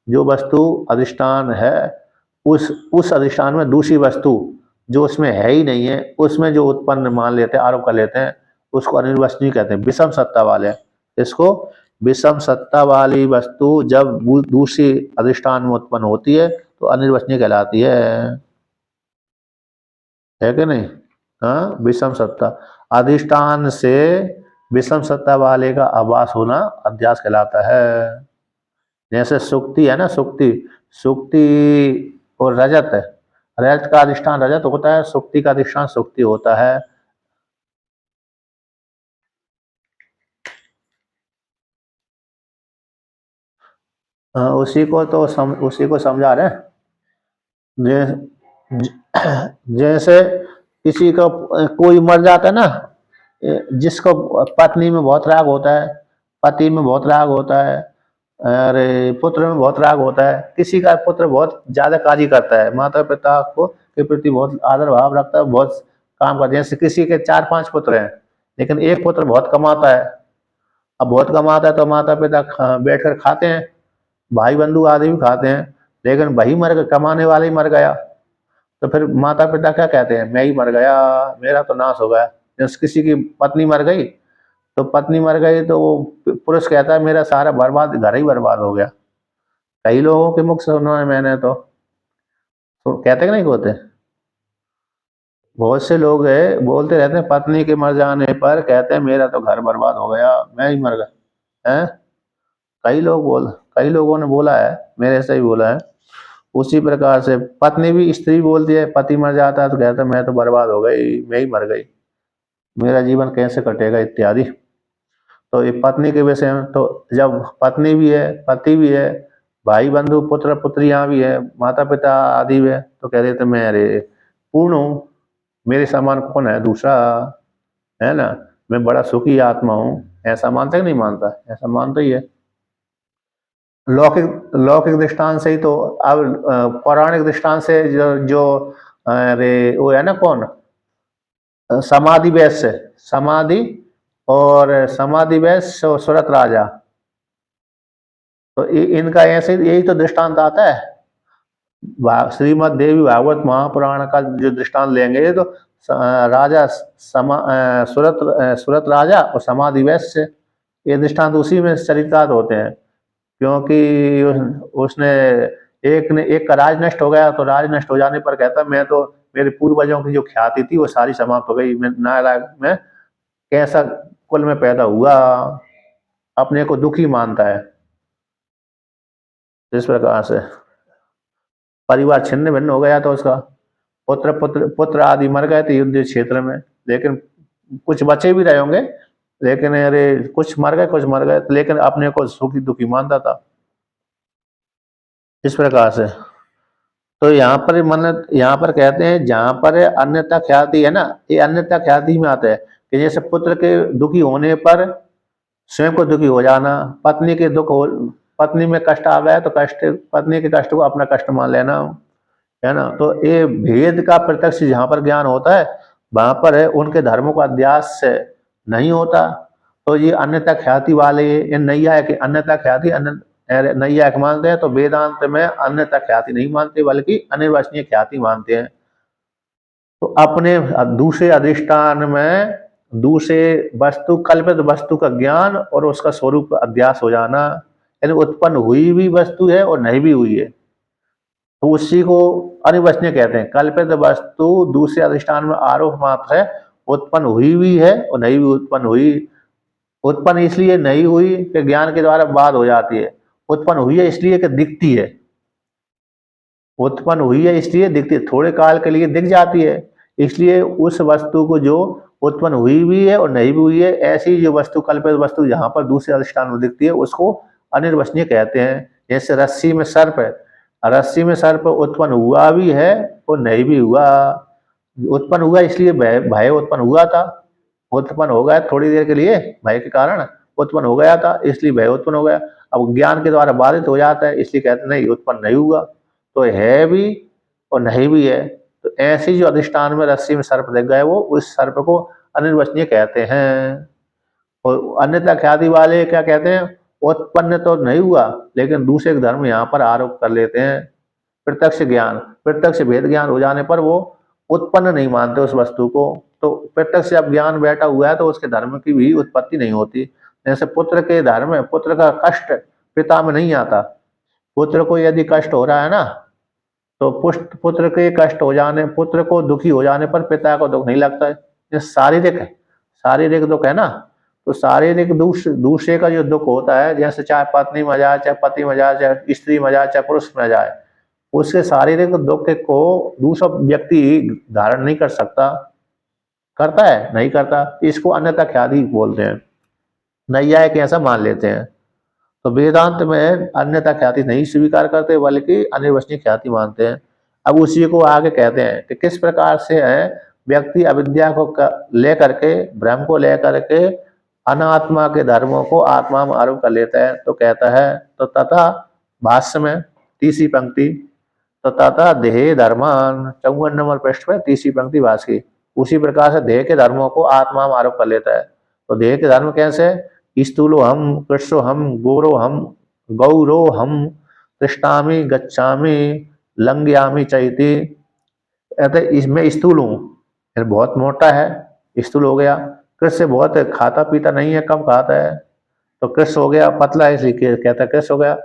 जो वस्तु अधिष्ठान है उस अधिष्ठान में दूसरी वस्तु जो उसमें है ही नहीं है, उसमें जो उत्पन्न मान लेते हैं, आरोप कर लेते हैं, उसको अनिर्वचनीय कहते हैं, विषम सत्ता वाले। इसको विषम सत्ता वाली वस्तु जब दूसरी अधिष्ठान में उत्पन्न होती है तो अनिर्वचनीय कहलाती है कि नहीं? हाँ, विषम सत्ता, अधिष्ठान से विषम सत्ता वाले का आभास होना अध्यास कहलाता है। जैसे सुक्ति है ना, सुक्ति, सुक्ति और रजत है, रजत का अधिष्ठान रजत होता है, सुक्ति का अधिष्ठान सुक्ति होता है। उसी को तो उसी को समझा रहे हैं। जैसे किसी का कोई मर जाता है ना, जिसको पत्नी में बहुत राग होता है, पति में बहुत राग होता है, अरे पुत्र में बहुत राग होता है, किसी का पुत्र बहुत ज्यादा कार्य करता है, माता पिता को के प्रति बहुत आदर भाव रखता है, बहुत काम करता है। जैसे किसी के 4-5 पुत्र हैं, लेकिन एक पुत्र बहुत कमाता है। अब बहुत कमाता है तो माता पिता बैठकर खाते हैं, भाई बंधु आदि भी खाते हैं, लेकिन वही मर गया, कमाने वाला ही मर गया, तो फिर माता पिता क्या कहते हैं, मैं ही मर गया, मेरा तो नाश हो गया। जैसे किसी की पत्नी मर गई, तो पत्नी मर गई तो वो पुरुष कहता है मेरा सारा बर्बाद, घर ही बर्बाद हो गया। कई लोगों के मुख से सुना है मैंने, तो कहते कि नहीं होते, बहुत से लोग है बोलते रहते हैं पत्नी के मर जाने पर, कहते हैं मेरा तो घर बर्बाद हो गया, मैं ही मर गया है। कई लोगों ने बोला है, मेरे से ही बोला है। उसी प्रकार से पत्नी भी, स्त्री बोलती है, पति मर जाता है तो कहता है मैं तो बर्बाद हो गई, मैं ही मर गई, मेरा जीवन कैसे कटेगा इत्यादि। तो ये पत्नी के विषय में, तो जब पत्नी भी है, पति भी है, भाई बंधु पुत्र पुत्रियां भी है, माता पिता आदि भी है, तो कह देते मैं अरे पूर्ण हूँ, मेरे समान कौन है दूसरा, है ना, मैं बड़ा सुखी आत्मा हूँ। ऐसा मानता कि नहीं मानता? ऐसा मानता ही है। लौकिक लौकिक दृष्टांत से ही तो, अब पौराणिक दृष्टांत से जो अरे वो है ना कौन, समाधि वैश्य, समाधि और समाधि वैश्य सुरत राजा, तो इनका ऐसे यही तो दृष्टांत आता है। श्रीमद देवी भागवत महापुराण का जो दृष्टांत लेंगे तो राजा सुरत राजा और समाधि वैश्य, ये दृष्टांत उसी में चरितार्थ होते हैं। क्योंकि उसने एक का राज नष्ट हो गया, तो राज नष्ट हो जाने पर कहता मैं तो, मेरे पूर्वजों की जो ख्याति थी वो सारी समाप्त हो गई, मैं नालायक, मैं कैसा कुल में पैदा हुआ, अपने को दुखी मानता है। इस प्रकार से परिवार छिन्न भिन्न हो गया, तो उसका पुत्र आदि मर गए थे युद्ध क्षेत्र में, लेकिन कुछ बचे भी रहे होंगे, लेकिन अरे कुछ मर गए, लेकिन अपने को सुखी दुखी मानता था। इस प्रकार से तो यहाँ पर कहते हैं, जहां पर अन्यथा ख्याति है ना, ये अन्यथा ख्याति में आता है कि जैसे पुत्र के दुखी होने पर स्वयं को दुखी हो जाना, पत्नी के पत्नी में कष्ट आ गया तो कष्ट, पत्नी के कष्ट को अपना कष्ट मान लेना, है ना। तो ये भेद का प्रत्यक्ष जहाँ पर ज्ञान होता है, वहां पर है उनके धर्मों का अध्यास से नहीं होता। तो ये अन्यथा ख्याति वाले, ये नैया कि अन्यथा ख्याति, नैया मानते हैं, तो वेदांत में अन्यथा ख्याति नहीं मानते, बल्कि अनिर्वचनीय ख्याति मानते हैं। तो अपने दूसरे अधिष्ठान में दूसरे वस्तु, कल्पित वस्तु का ज्ञान और उसका स्वरूप अध्यास हो जाना, यानी उत्पन्न हुई भी वस्तु है और नहीं भी हुई है, तो उसी को अनिर्वचनीय कहते हैं। कल्पित वस्तु दूसरे अधिष्ठान में आरोप मात्र है, उत्पन्न हुई भी है और नहीं भी उत्पन्न हुई। उत्पन्न इसलिए नहीं हुई कि ज्ञान के द्वारा बाध हो जाती है, उत्पन्न हुई है इसलिए कि दिखती है, उत्पन्न हुई है इसलिए दिखती है, थोड़े काल के लिए दिख जाती है, इसलिए उस वस्तु को जो उत्पन्न हुई भी है और नहीं भी हुई है, ऐसी जो वस्तु, कल्पित वस्तु जहां पर दूसरे अधिष्ठान में दिखती है, उसको अनिर्वचनीय कहते हैं। जैसे रस्सी में सर्प है, रस्सी में सर्प उत्पन्न हुआ भी है और नहीं भी हुआ। उत्पन्न हुआ इसलिए भय उत्पन्न हुआ था, उत्पन्न हो गया थोड़ी देर के लिए, भय के कारण उत्पन्न हो गया था, इसलिए भय उत्पन्न हो गया। अब ज्ञान के द्वारा बाधित हो जाता है, इसलिए कहते नहीं उत्पन्न नहीं हुआ, तो है भी और नहीं भी है। तो ऐसी जो अधिष्ठान में रस्सी में सर्प दिख गए, वो उस सर्प को अनिर्वचनीय कहते हैं। और अन्यथा ख्याति वाले क्या कहते हैं, उत्पन्न तो नहीं हुआ, लेकिन दूसरे धर्म यहाँ पर आरोप कर लेते हैं। प्रत्यक्ष ज्ञान, प्रत्यक्ष भेद ज्ञान हो जाने पर वो उत्पन्न नहीं मानते उस वस्तु को, तो प्रत्यक्ष जब ज्ञान बैठा हुआ है तो उसके धर्म की भी उत्पत्ति नहीं होती। जैसे पुत्र के धर्म में पुत्र का कष्ट पिता में नहीं आता। पुत्र को यदि कष्ट हो रहा है ना, तो पुत्र के कष्ट हो जाने, पुत्र को दुखी हो जाने पर पिता को दुख नहीं लगता है। ये शारीरिक दुख है ना, तो शारीरिक दूसरे का जो दुख होता है, जैसे चाहे पत्नी में जाए, चाहे पति में जाए, चाहे स्त्री में जाए, चाहे पुरुष में जाए, उसके शारीरिक दुख को दूसरा व्यक्ति धारण नहीं कर सकता। करता है? नहीं करता। इसको अन्यथा ख्याति बोलते हैं। नैयायिक ऐसा मान लेते हैं। तो वेदांत में अन्यथा ख्याति नहीं स्वीकार करते, बल्कि अनिर्वचनीय ख्याति मानते हैं। अब उसी को आगे कहते हैं कि किस प्रकार से है व्यक्ति अविद्या को लेकर के, भ्रम को लेकर के अनात्मा के धर्मों को आत्मा में आरोप कर लेता है। तो कहता है, तो तथा भाष्य में तीसरी पंक्ति, तो तथा देह धर्मान 54 नंबर पृष्ठ में तीसरी पंक्ति भाष्य की, उसी प्रकार से देह के धर्मों को आत्मा में आरोप कर लेता है। तो देह के धर्म कैसे? स्थूलो हम, कृष्णो हम, गोरो हम, गौरो हम, तिष्ठामि, गच्छामि, लंघयामि चैति। इसमें स्थूल हूँ, बहुत मोटा है, स्थूल हो गया। कृष्ण बहुत खाता पीता नहीं है, कम खाता है, तो कृष्ण हो गया। पतला है इसलिए कहता है कृष्ण हो गया।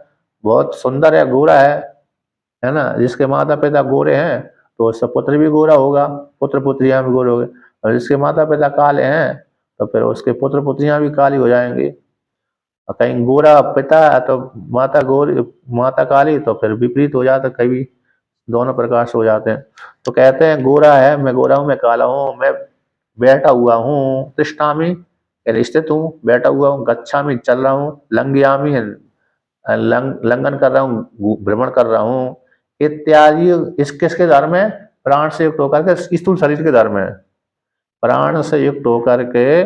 बहुत सुंदर है, गोरा है ना। जिसके माता पिता गोरे हैं तो उसका पुत्र भी गोरा होगा, पुत्र पुत्रियां भी गोरे होंगे। और जिसके माता पिता काले हैं तो फिर उसके पुत्र पुत्रियां भी काली हो जाएंगी। और कहीं गोरा पिता है तो माता गोरी, माता काली, तो फिर विपरीत हो जाता, कभी दोनों प्रकार से हो जाते हैं। तो कहते हैं गोरा है, मैं गोरा हूँ, मैं काला हूँ, मैं बैठा हुआ हूँ, तिष्ठामि स्थित हूँ, बैठा हुआ हूँ, गच्छामि चल रहा हूँ, लंघयामि लंघन कर रहा हूँ, भ्रमण कर रहा हूँ, इत्यादि। इस किसके धर्म है? प्राण से युक्त होकर के स्थूल शरीर के धर्म है। प्राण से युक्त होकर के,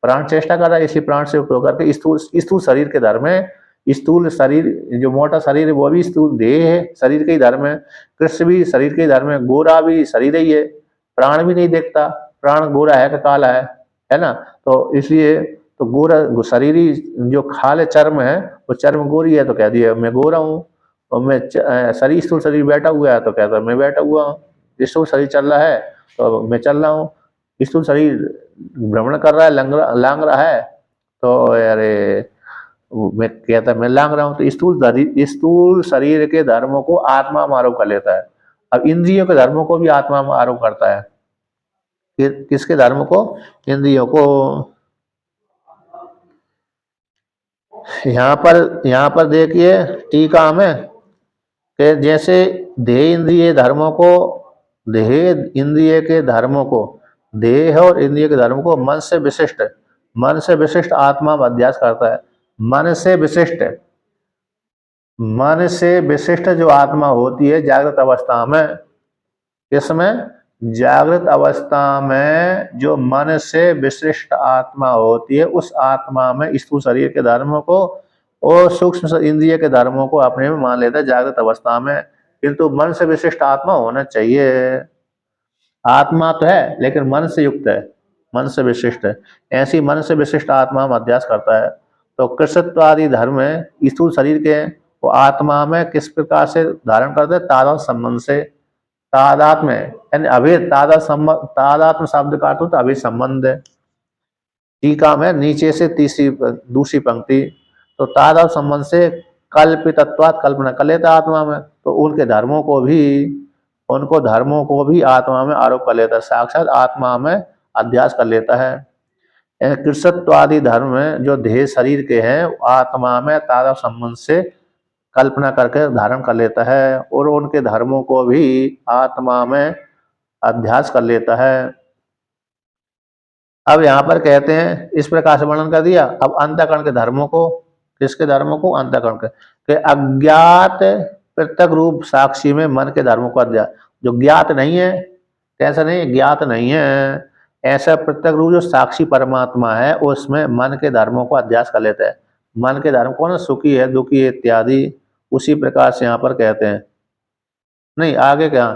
प्राण चेष्टा कर रहा है, इसी प्राण से युक्त होकर के स्थूल शरीर के धर्म है। स्थूल शरीर, जो मोटा शरीर है वो भी स्थूल देह है, शरीर के ही धर्म है। कृष्ण भी शरीर के ही धर्म है, गोरा भी शरीर ही है, प्राण भी नहीं देखता, प्राण गोरा है कि काला है ना। तो इसलिए तो गोरा शरीरी जो खाल चर्म है, वो चर्म गोरी है, तो कह दिया मैं गोरा हूँ। और मैं शरीर, स्थूल शरीर बैठा हुआ है तो कहता है मैं बैठा हुआ हूँ। स्थूल शरीर चल रहा है तो मैं चल रहा हूँ। स्थूल शरीर भ्रमण कर रहा है, लांग रहा है, तो अरे मैं कहता है मैं लांग रहा हूँ। तो स्थूल शरीर के धर्मों को आत्मा में आरोप कर लेता है। अब इंद्रियों के धर्मों को भी आत्मा में आरोप करता है। किसके धर्म को? इंद्रियों को। यहाँ पर देखिए टीका में कि जैसे देह इंद्रिय धर्मों को, देह इंद्रिय के धर्मों को, देह और इंद्रिय के धर्म को मन से विशिष्ट आत्मा में अध्यास करता है। मन से विशिष्ट जो आत्मा होती है जागृत अवस्था में, किसमें? जागृत अवस्था में जो मन से विशिष्ट आत्मा होती है, उस आत्मा में स्थूल शरीर के धर्मों को और सूक्ष्म इंद्रिय के धर्मों को अपने में मान लेता है जागृत अवस्था में। किंतु मन से विशिष्ट आत्मा होना चाहिए। आत्मा तो है लेकिन मन से युक्त है, मन से विशिष्ट है। ऐसी मन से विशिष्ट आत्मा में अध्यास करता है। तो कृष्णत्व आदि धर्म स्थूल शरीर के वो आत्मा में किस प्रकार से धारण करते हैं? तादात्म्य संबंध से। तादात्म्य यानी अभेद, तादात्म्य शब्द का अर्थ होता है अभेद संबंध है। टीका में नीचे से दूसरी पंक्ति, तो तादात्म्य संबंध से कल्पितत्वात्, कल्पना कर लेता आत्मा में, तो उनके धर्मों को भी आत्मा में आरोप कर लेता है, साक्षात आत्मा में अध्यास कर लेता है। कृष्णत्वादि धर्म में जो देह शरीर के हैं आत्मा में तादात्म्य संबंध से कल्पना करके धारण कर लेता है और उनके धर्मों को भी आत्मा में अध्यास कर लेता है। अब यहाँ पर कहते हैं इस प्रकार से वर्णन कर दिया। अब अंतःकरण के धर्मों को, किसके धर्मों को? अंतःकरण के अज्ञात पृथक रूप साक्षी में मन के धर्मों को अध्यास, जो ज्ञात नहीं है, कैसा नहीं है? ज्ञात नहीं है, ऐसा पृथक रूप जो साक्षी परमात्मा है उसमें मन के धर्मों को अध्यास कर लेता है। मन के धर्म कौन? सुखी है, दुखी है इत्यादि। उसी प्रकार से यहाँ पर कहते हैं, नहीं आगे क्या,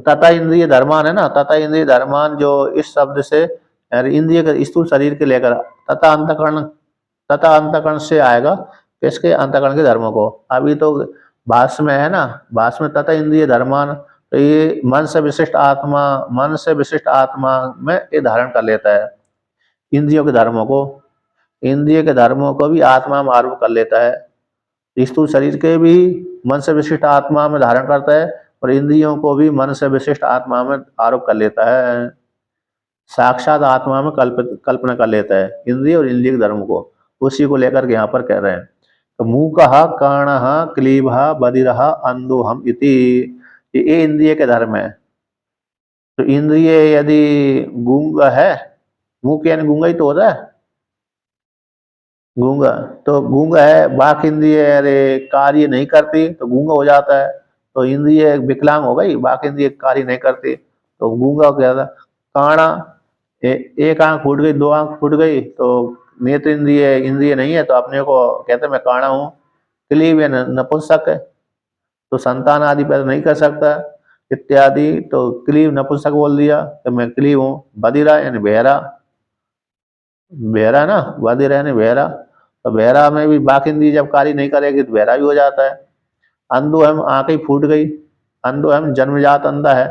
तथा इंद्रिय धर्मान है ना, तथा इंद्रिय धर्मान जो इस शब्द से इंद्रिय के स्थूल शरीर के लेकर तथा अंतःकरण से आएगा, किसके? अंतःकरण के धर्मों को। अभी तो भाष्य में है ना, भाष्य में तथा इंद्रिय धर्मान तो ये मन से विशिष्ट आत्मा में ये धारण कर लेता है इंद्रियों के धर्मों को। इंद्रिय के धर्मों को भी आत्मा में आरोप कर लेता है। स्थूल शरीर के भी मन से विशिष्ट आत्मा में धारण करता है और इंद्रियों को भी मन से विशिष्ट आत्मा में आरोप कर लेता है। साक्षात आत्मा में कल्पना कर लेता है इंद्रिय और इंद्रिय के धर्म को। उसी को लेकर के यहाँ पर कह रहे हैं। तो मूकः कर्णः क्लीबः बधिरः अंधोहम इति, ये इंद्रिय के धर्म है। तो इंद्रिय यदि गूंगा है, मूक यानी गूंगा ही तो होता है, गूंगा, तो गूंगा है, बाक इंद्रिय अरे कार्य नहीं करती तो गूंगा हो जाता है। तो इंद्रिय विकलांग हो गई, बाक इंद्रिय कार्य नहीं करती तो गूंगा हो जाता। काणा, एक आंख फूट गई, दो आंख फूट गई तो नेत्र इंद्रिय इंद्रिय नहीं है तो अपने को कहते मैं काणा हूँ। क्लीब या नपुंसक है तो संतान आदि पैदा नहीं कर सकता इत्यादि, तो क्लीब नपुंसक बोल दिया तो मैं क्लीब हूँ। बधिरा यानी बहरा, बहरा ना, बधिर यानी बहरा, तो बहरा में भी बाकी इंद्रिय जब कार्य नहीं करेगी तो बहरा भी हो जाता है। अंधो हम, आंख ही फूट गई, अंधो हम जन्मजात अंधा है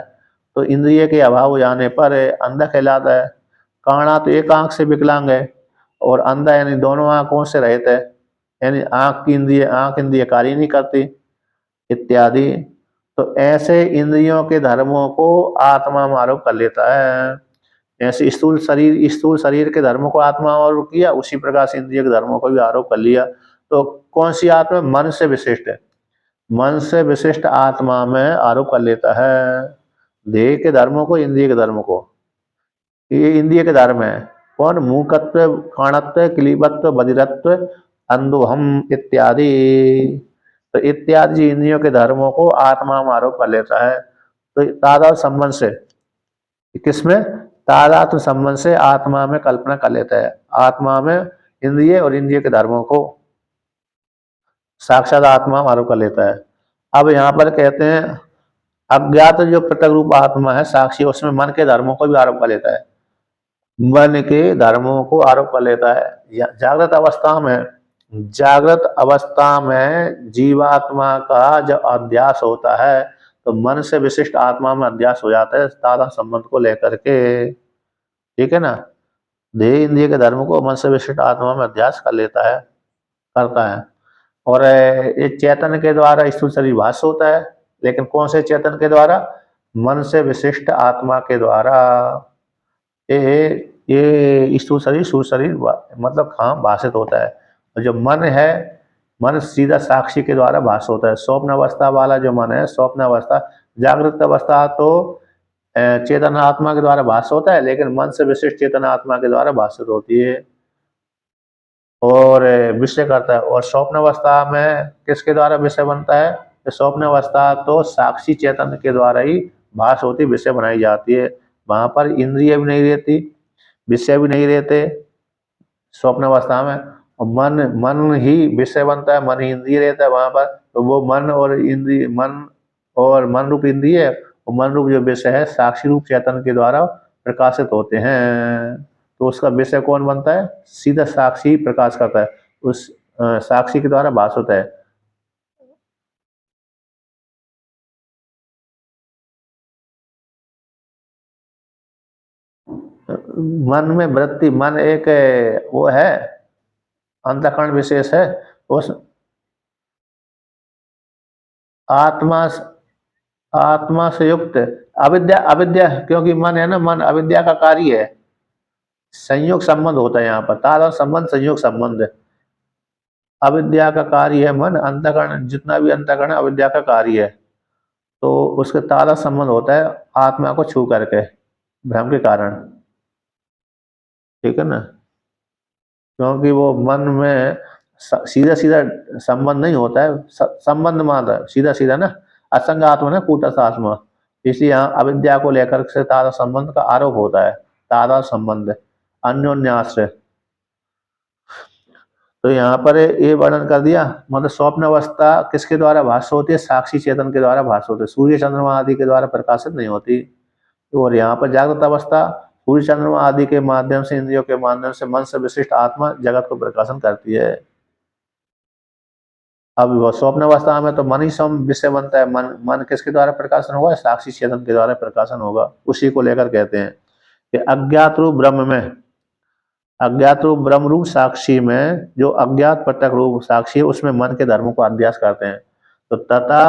तो इंद्रिय के अभाव हो जाने पर अंधा कहलाता है। काणा तो एक आंख से विकलांग है और अंधा यानी दोनों आंखों से रहित है, यानी आंख इंद्रिय कार्य नहीं करती इत्यादि। तो ऐसे इंद्रियों के धर्मों को आत्मा में आरोप कर लेता है। ऐसे स्थूल शरीर के धर्मों को आत्मा आरोप किया, उसी प्रकार से इंद्रिय के धर्मों को भी आरोप कर लिया। तो कौन सी आत्मा? मन से विशिष्ट है, मन से विशिष्ट आत्मा में आरोप कर लेता है देह के धर्मों को, इंद्रिय के धर्मों को। ये इंद्रिय के धर्म है कौन? मूकत्व, काणत्व, क्लीबत्व, बधिरत्व, अंधोहम इत्यादि। तो इत्यादि इंद्रियों के धर्मों को आत्मा में आरोप कर लेता है। तो तादाद संबंध से, किसमें? तादात्म्य संबंध से आत्मा में कल्पना कर लेता है, आत्मा में इंद्रिय और इंद्रिय के धर्मों को साक्षात आत्मा में आरोप कर लेता है। अब यहाँ पर कहते हैं अज्ञात जो पृथक रूप आत्मा है साक्षी, उसमें मन के धर्मों को भी आरोप कर लेता है, मन के धर्मों को आरोप कर लेता है। जागृत अवस्था में, जागृत अवस्था में जीवात्मा का जब अध्यास होता है तो मन से विशिष्ट आत्मा में अध्यास हो जाता है तादा संबंध को लेकर के, ठीक है ना। देह इंद्रिय के धर्म को मन से विशिष्ट आत्मा में अध्यास कर लेता है, करता है। और ये चेतन के द्वारा स्थूल शरीर भाष्य होता है, लेकिन कौन से चेतन के द्वारा? मन से विशिष्ट आत्मा के द्वारा ये स्थूल शरीर सूक्ष्म शरीर मतलब हाँ भाषित होता है। और जो मन है, मन सीधा साक्षी के द्वारा भाष्य होता है। स्वप्न अवस्था वाला जो मन है, स्वप्न अवस्था, जागृत अवस्था तो चेतन आत्मा के द्वारा भाष्य होता है, लेकिन मन से विशिष्ट चेतन आत्मा के द्वारा भाषित होती है और विषय करता है। और स्वप्न अवस्था में किसके द्वारा विषय बनता है? स्वप्न अवस्था तो साक्षी चेतन के द्वारा ही भाष्य होती, विषय बनाई जाती है। वहां पर इंद्रिय भी नहीं रहती, विषय भी नहीं रहते स्वप्न अवस्था में, और मन ही विषय बनता है, मन ही इंद्रिय रहता है वहां पर। तो वो मन और इंद्रिय, मन रूप इंद्रिय और मन रूप जो विषय है साक्षी रूप चेतन के द्वारा प्रकाशित होते हैं। तो उसका विषय कौन बनता है? सीधा साक्षी प्रकाश करता है, उस साक्षी के द्वारा भास होता है। मन में वृत्ति, मन एक वो है, अंतःकरण विशेष है। उस आत्मा आत्मा से युक्त अविद्या, अविद्या क्योंकि मन है ना, मन अविद्या का कार्य है। संयोग संबंध होता है यहाँ पर, तादाद संबंध संयोग संबंध है। अविद्या का कार्य है मन, अंतःकरण जितना भी अंतःकरण अविद्या का कार्य है, तो उसके तादाद संबंध होता है आत्मा को छू करके भ्रम के कारण, ठीक है ना। क्योंकि वो मन में सीधा सीधा संबंध नहीं होता है, संबंध मात्र सीधा सीधा ना, असंग आत्मा ना कूटस्थ आत्मा, इसलिए यहाँ अविद्या को लेकर से तादा संबंध का आरोप होता है, तादा संबंध अन्योन्याश्रय। तो यहाँ पर ये वर्णन कर दिया, मतलब स्वप्न अवस्था किसके द्वारा भाष्य होती है? साक्षी चेतन के द्वारा भाष्य होती है, सूर्य चंद्रमा आदि के द्वारा प्रकाशित नहीं होती। और यहाँ पर जागृत अवस्था सूर्य चंद्रमा आदि के माध्यम से, इंद्रियों के माध्यम से मन से विशिष्ट आत्मा जगत को प्रकाशन करती है। अब वो स्वप्न अवस्था में तो मन ही सम विषय बनता है। मन मन किसके द्वारा प्रकाशन होगा? साक्षी चेतन के द्वारा प्रकाशन होगा। उसी को लेकर कहते हैं कि अज्ञात रूप ब्रह्म में, अज्ञात रूप ब्रह्म रूप साक्षी में जो अज्ञात प्रत्यक्ष रूप साक्षी है उसमें मन के धर्मों को अध्यास करते हैं। तो तथा,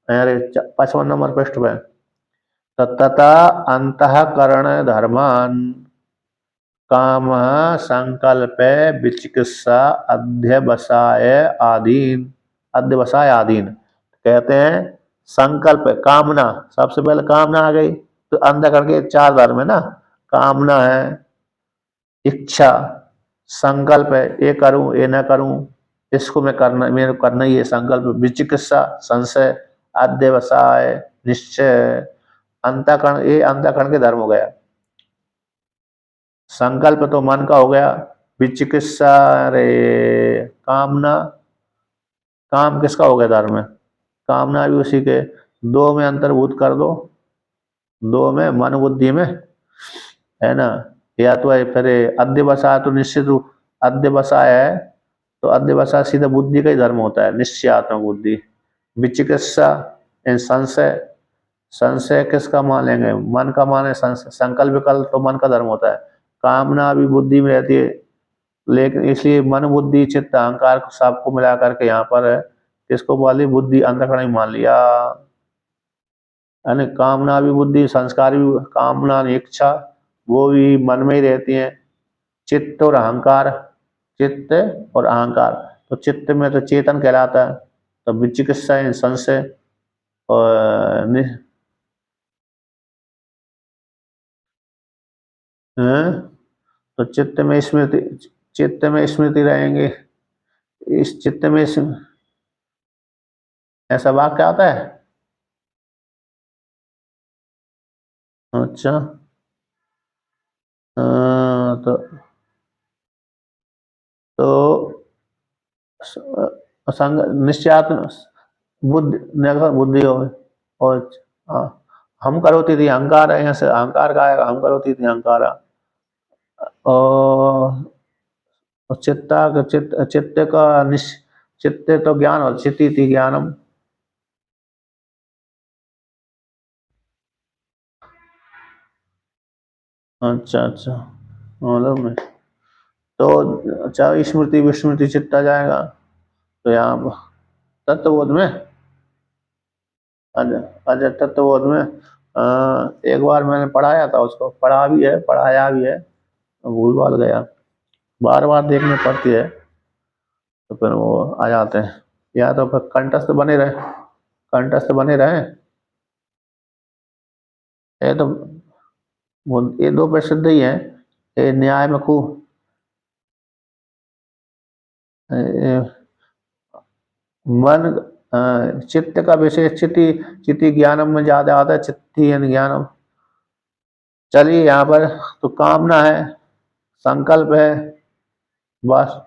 अरे 55 नंबर पृष्ठ पे, तो तथा अंतःकरण धर्मान काम संकल्प विचिकित्सा अध्यवसाय आदीन, अध्यवसाय आदीन कहते हैं। संकल्प कामना, सबसे पहले कामना आ गई। तो अंधकरण के 4 धर्म है ना, कामना है, इच्छा, संकल्प है, ये करूं ये ना करूं, इसको मैं करना, मेरे को करना ही है संकल्प, विचिकित्सा संशय, अध्यवसाय निश्चय, अंतःकरण, ये अंतःकरण के धर्म हो गया। संकल्प तो मन का हो गया, विचिकित्सा रे कामना, काम किसका हो गया धर्म में, कामना भी उसी के। 2 में अंतर्भूत कर दो, 2 में मन बुद्धि में, है ना। या तो फिर अध्यवसाय, तो निश्चित रूप अध्यवसाय है तो अध्यवसाय सीधा बुद्धि का ही धर्म होता है, निश्चयात्मक बुद्धि। विचिकित्सा संशय, संशय किसका मान लेंगे, मन का माने। संकल्प कल तो मन का धर्म होता है। कामना भी बुद्धि में रहती है, लेकिन इसलिए मन बुद्धि चित्त अहंकार सबको मिला करके यहाँ पर इसको बोली बुद्धि अंतःकरण ही मान लिया। यानी कामना भी बुद्धि, संस्कार भी, कामना इच्छा वो भी मन में ही रहती है। चित्त और अहंकार, चित्त और अहंकार, तो चित्त में तो चेतन कहलाता है। तो विचिकित्सा संशय और तो चित्त में स्मृति, चित्त में स्मृति रहेंगे। इस चित्त में ऐसा वाक्य आता है। अच्छा, तो तो निश्चयात्म बुद्धि, बुद्धि हो। और हम करोती थी अहंकार है, यहाँ से अहंकार का आएगा, हम करोती थी अहंकार। और चित्ता चित्त का चित्त तो ज्ञान और चित्ती थी ज्ञानम। अच्छा अच्छा, मालूम है। तो अच्छा, स्मृति विस्मृति चित्ता जाएगा। तो यहाँ तत्वबोध में, अच्छा तत्वबोध में एक बार मैंने पढ़ाया था उसको, पढ़ा भी है पढ़ाया भी है, भूल भाल गया, बार बार देखने पड़ती है तो फिर वो आ जाते हैं। या तो फिर कंठस्थ बने रहे, कंठस्थ बने रहे। ये तो ये 2 प्रसिद्ध ही हैं। ये न्याय में खूब मन चित्त का विशेष चिति, चिति ज्ञानम में ज्यादा आता है, चित्ती ज्ञानम। चलिए यहाँ पर तो कामना है, संकल्प है, बस।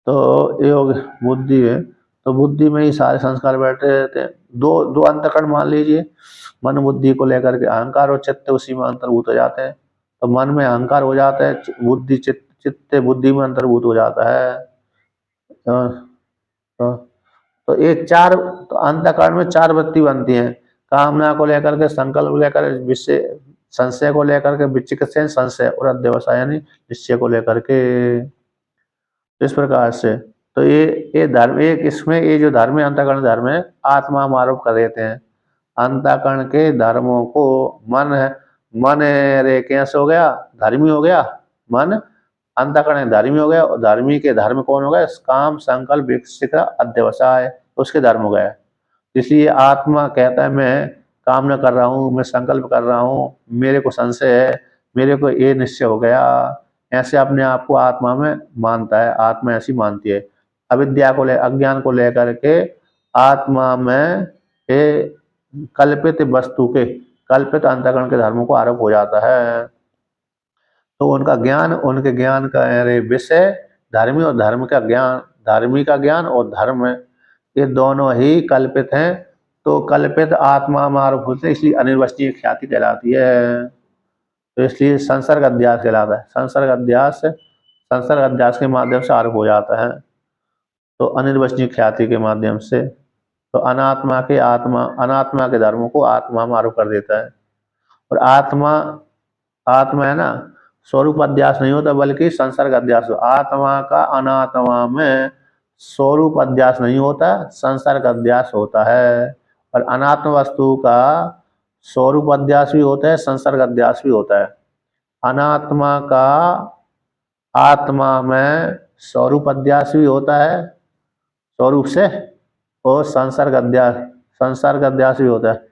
तो योग बुद्धि है, तो बुद्धि में ही सारे संस्कार बैठे रहते हैं। दो दो अंतःकरण मान लीजिए, मन बुद्धि को लेकर के अहंकार और चित्त उसी में अंतर्भूत हो जाते हैं। तो मन में अहंकार हो जाता है, बुद्धि चित्त बुद्धि में अंतर्भूत हो जाता है। तो, तो, तो ये 4, तो अंतःकरण में 4 वृत्ति बनती हैं। कामना को लेकर के, संकल्प को लेकर, विषय संशय को लेकर के, विचिकित्सा संशय, और अध्यवसाय यानी निश्चय को लेकर के। इस प्रकार से तो ये धर्म, एक इसमें ये जो धर्म है अंतःकरण धर्म है, आत्मा हम आरोप कर देते हैं। अंतःकरण के धर्मों को मन है, मन रे कैसे हो गया, धर्मी हो गया मन, अंतःकरण धर्मी हो गया। और धर्मी के धर्म कौन हो गया, काम संकल्प विकसित अध्यवसाय, उसके धर्म हो गया। इसलिए आत्मा कहता है मैं कामना कर रहा हूँ, मैं संकल्प कर रहा हूँ, मेरे को संशय है, मेरे को ये निश्चय हो गया, ऐसे अपने आप को आत्मा में मानता है, आत्मा ऐसी मानती है। अविद्या को ले, अज्ञान को लेकर के आत्मा में ये कल्पित वस्तु के, कल्पित अंतःकरण के धर्मों को आरोप हो जाता है। तो उनका ज्ञान, उनके ज्ञान का विषय धर्मी, और धर्म का ज्ञान, धार्मिक का ज्ञान और धर्म, ये दोनों ही कल्पित हैं। तो कल्पित आत्मा में आरोप होते हैं, इसलिए अनिर्वचनीय ख्याति कहलाती है। तो इसलिए संसर्ग अध्यास कहलाता है। संसर्ग अध्यास, संसर्ग अध्यास के माध्यम से आरोप हो जाता है, तो अनिर्वचनीय ख्याति के माध्यम से। तो अनात्मा के धर्मों को आत्मा में आरोप कर देता है। और आत्मा आत्मा है ना, स्वरूप अध्यास नहीं होता बल्कि संसर्ग अध्यास। आत्मा का अनात्मा में स्वरूप अध्यास नहीं होता, संसर्ग अध्यास होता है। और अनात्म वस्तु का स्वरूप अध्यास भी होता है, संसर्ग अध्यास भी होता है। अनात्मा का आत्मा में स्वरूप अध्यास भी होता है स्वरूप से, और संसर्ग अध्यास भी होता है।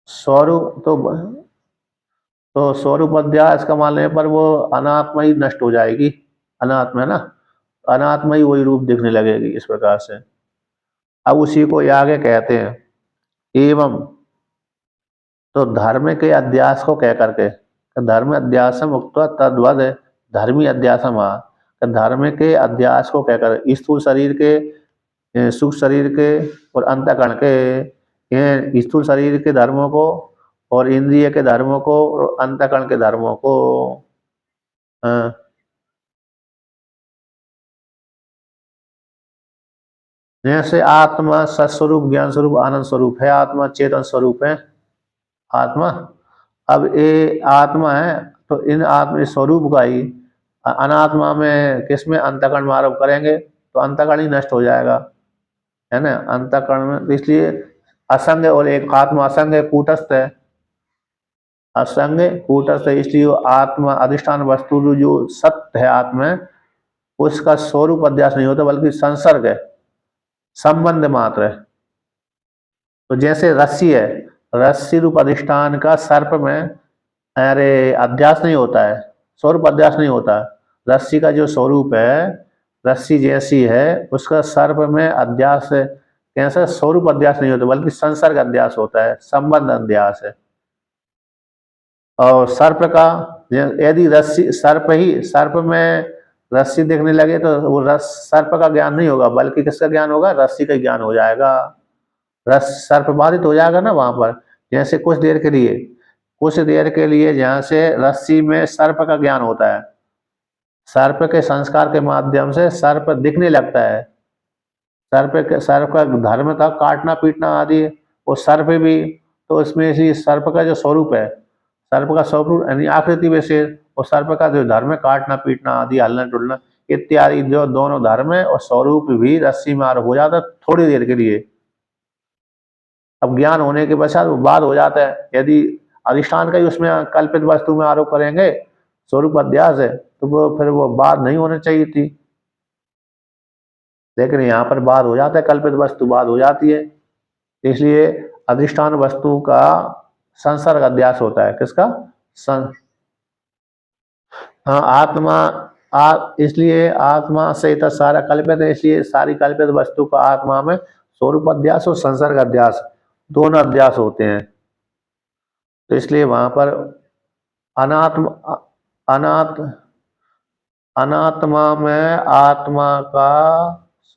स्वरूप तो स्वरूप अध्यास का मानने पर वो अनात्मा ही नष्ट हो जाएगी। अनात्मा है ना, अनात्मा ही वही रूप दिखने लगेगी इस प्रकार से। अब उसी को आगे कहते हैं एवं, तो धर्म के अध्यास को कह करके, धर्म अध्यासम उक्त्वा तद्वद धर्मी अध्यासम, धर्म के अध्यास को कहकर स्थूल शरीर के, सूक्ष्म शरीर के और अंतःकरण के, स्थूल शरीर के धर्मों को और इंद्रिय के धर्मों को और अंतःकरण के धर्मों को, जैसे आत्मा सत्स्वरूप, ज्ञान स्वरूप, आनंद स्वरूप है। आत्मा चेतन स्वरूप है आत्मा। अब ये आत्मा है, तो इन आत्म स्वरूप का ही अनात्मा में किसमें अंतःकरण में आरोप करेंगे तो अंतःकरण ही नष्ट हो जाएगा, है ना। अंतःकरण में इसलिए असंग और एक आत्मा असंग कूटस्थ है, असंग कूटस्थ है। इसलिए आत्मा अधिष्ठान वस्तु जो सत्य है आत्मा, उसका स्वरूप अध्यास नहीं होता बल्कि संसर्ग है, संबंध मात्र है। तो जैसे रस्सी है, रस्सी रूप अधिष्ठान का सर्प में अरे अध्यास नहीं होता है, स्वरूप अध्यास नहीं होता। रस्सी का जो स्वरूप है, रस्सी जैसी है, उसका सर्प में अध्यास कैसा स्वरूप अध्यास नहीं होता बल्कि संसर्ग अध्यास होता है, संबंध अध्यास है। और सर्प का, यदि रस्सी सर्प में रस्सी देखने लगे तो वो सर्प का ज्ञान नहीं होगा बल्कि किसका ज्ञान होगा, रस्सी का ज्ञान हो जाएगा। रस सर्प बाधित हो जाएगा ना वहां पर। जैसे कुछ देर के लिए जहां से रस्सी में सर्प का ज्ञान होता है, सर्प के संस्कार के माध्यम से सर्प दिखने लगता है। सर्प का धर्म था काटना पीटना आदि, वो सर्प भी, तो इसमें इसी सर्प का जो स्वरूप है, सर्प का स्वरूप यानी आकृति विशेष, और सर्प का जो धर्म है काटना पीटना आदि, हलना टुलना इत्यादि, जो दोनों धर्म है और स्वरूप भी रस्सी में आरोप हो जाता है थोड़ी देर के लिए। अब ज्ञान होने के पश्चात वो बाद हो जाता है। यदि अधिष्ठान का ही उसमें कल्पित वस्तु में आरोप करेंगे, स्वरूप अध्यास है, तो वो फिर वो बात नहीं होनी चाहिए थी। लेकिन यहाँ पर बात हो जाता है, कल्पित वस्तु बात हो जाती है। इसलिए अधिष्ठान वस्तु का संसर्ग अध्यास होता है। किसका? हाँ, इसलिए आत्मा से इतना सारा कल्पित है, इसलिए सारी कल्पित वस्तु का आत्मा में स्वरूप अध्यास और संसर्ग अध्यास दोनों अध्यास होते हैं। तो इसलिए वहां पर अनात्म अनात् अनात्मा में आत्मा का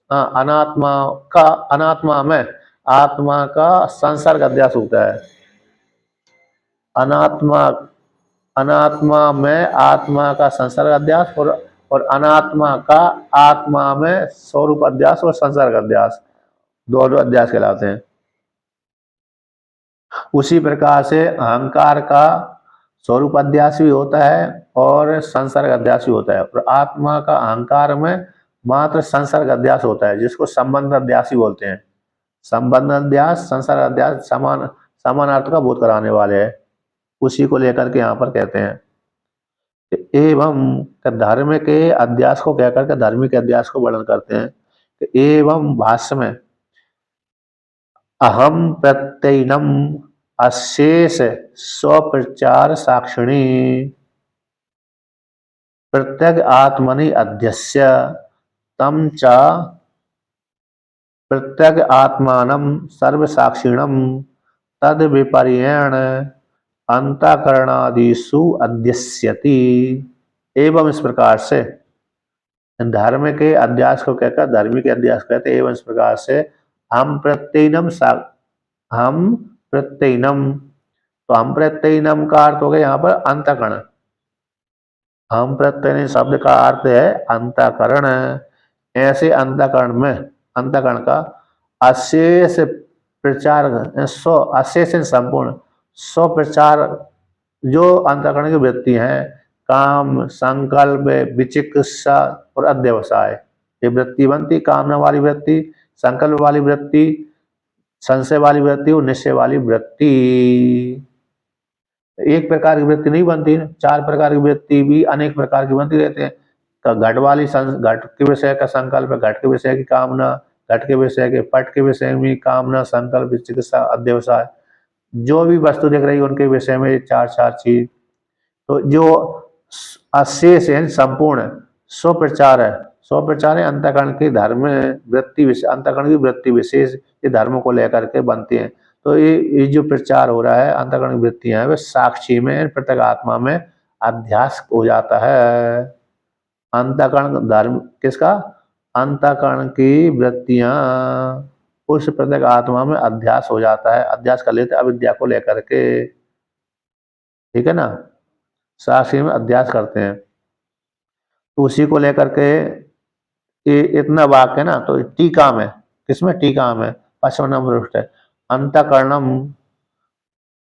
अनात्मा में आत्मा का संसर्ग अध्यास होता है। अनात्मा अनात्मा में आत्मा का संसर्ग अध्यास और अनात्मा का आत्मा में स्वरूप अध्यास और संसर्ग अध्यास, दोनों अध्यास कहलाते हैं। उसी प्रकार से अहंकार का स्वरूप अध्यास भी होता है और संसर्ग अध्यास भी होता है। और आत्मा का अहंकार में मात्र संसर्ग अध्यास होता है, जिसको संबंध अध्यास ही बोलते हैं। संबंध अध्यास संसर्ग अध्यास समान अर्थ का बोध कराने वाले हैं। उसी को लेकर के यहाँ पर कहते हैं एवं, धर्म के अध्यास को कहकर के धार्मिक अध्यास को वर्णन करते हैं। एवं भाष्य में अहम प्रत्ययनम अशेष स्वप्रचार साक्षिणी प्रत्यग आत्मनि अध्यस्य तम च प्रत्यग आत्मानं सर्वसाक्षिणं तद विपर्येण अंतःकरणादिषु अध्यस्यति। एवं इस प्रकार से धर्म के अध्यास को कहकर धर्मी के अध्यास कहते हैं। एवं इस प्रकार से हम प्रत्ययनम तो हम प्रत्ययनम का अर्थ हो गया यहाँ पर अंतःकरण। हम प्रत्यय शब्द का अर्थ है अंतःकरण। ऐसे अंतःकरण का अशेष प्रचार, अशेष संपूर्ण 100 प्रचार जो अंतःकरण की वृत्ति हैं, काम, संकल्प, विचिकित्सा और अध्यवसाय, ये वृत्ति बनती, कामना वाली वृत्ति, संकल्प वाली वृत्ति, संशय वाली वृत्ति और निश्चय वाली वृत्ति। एक प्रकार की वृत्ति नहीं बनती, 4 प्रकार की वृत्ति भी अनेक प्रकार की बनती रहते हैं। घट वाली घट के विषय का संकल्प, घट के विषय की कामना, घट के विषय के, पट के विषय में कामना, संकल्प, चिकित्सा, अध्यवसाय, जो भी वस्तु दिख रही है उनके विषय में 4 चीज। तो जो अशेष है संपूर्ण 100 प्रचार है, 100 प्रचार है अंतःकरण के धर्म वृत्ति, अंतःकरण की वृत्ति विशेष ये धर्मों को लेकर के बनती हैं। तो ये जो प्रचार हो रहा है अंतःकरण की वृत्तियां हैं, वे साक्षी में, प्रत्येक आत्मा में अध्यास हो जाता है। अंतःकरण धर्म किसका? अंतःकरण की वृत्तियां उस प्रत्येक आत्मा में अध्यास हो जाता है, अध्यास कर लेते अविद्या को लेकर के, ठीक है ना, साक्षी में अध्यास करते हैं। तो उसी को लेकर के ये इतना वाक्य ना, तो टीका में, किसमें? टीका में 5वां नंबर पृष्ठ है। अंतःकरणम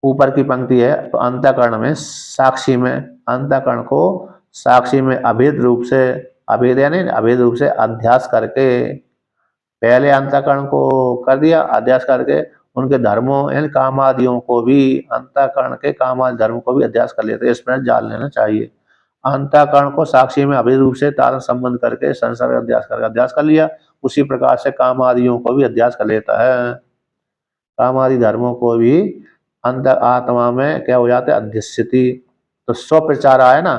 ऊपर की पंक्ति है, तो अंतःकरण में साक्षी में, अंतःकरण को साक्षी में अभेद रूप से, अभेद यानी अभेद रूप से अध्यास करके, पहले अंतःकरण को कर दिया अध्यास करके, उनके धर्मों यानी कामादियों को भी, अंतःकरण के कामादि धर्म को भी अध्यास कर लेते, इसमें जान लेना चाहिए। अंतःकरण को साक्षी में अभेद रूप से तारण संबंध करके संसार का अध्यास कर लिया, उसी प्रकार से कामादियों को भी अध्यास कर लेता है। कामादि धर्मों को भी अंतर आत्मा में क्या हो जाता है? अध्यस्यति। तो 100 प्रचार आया ना,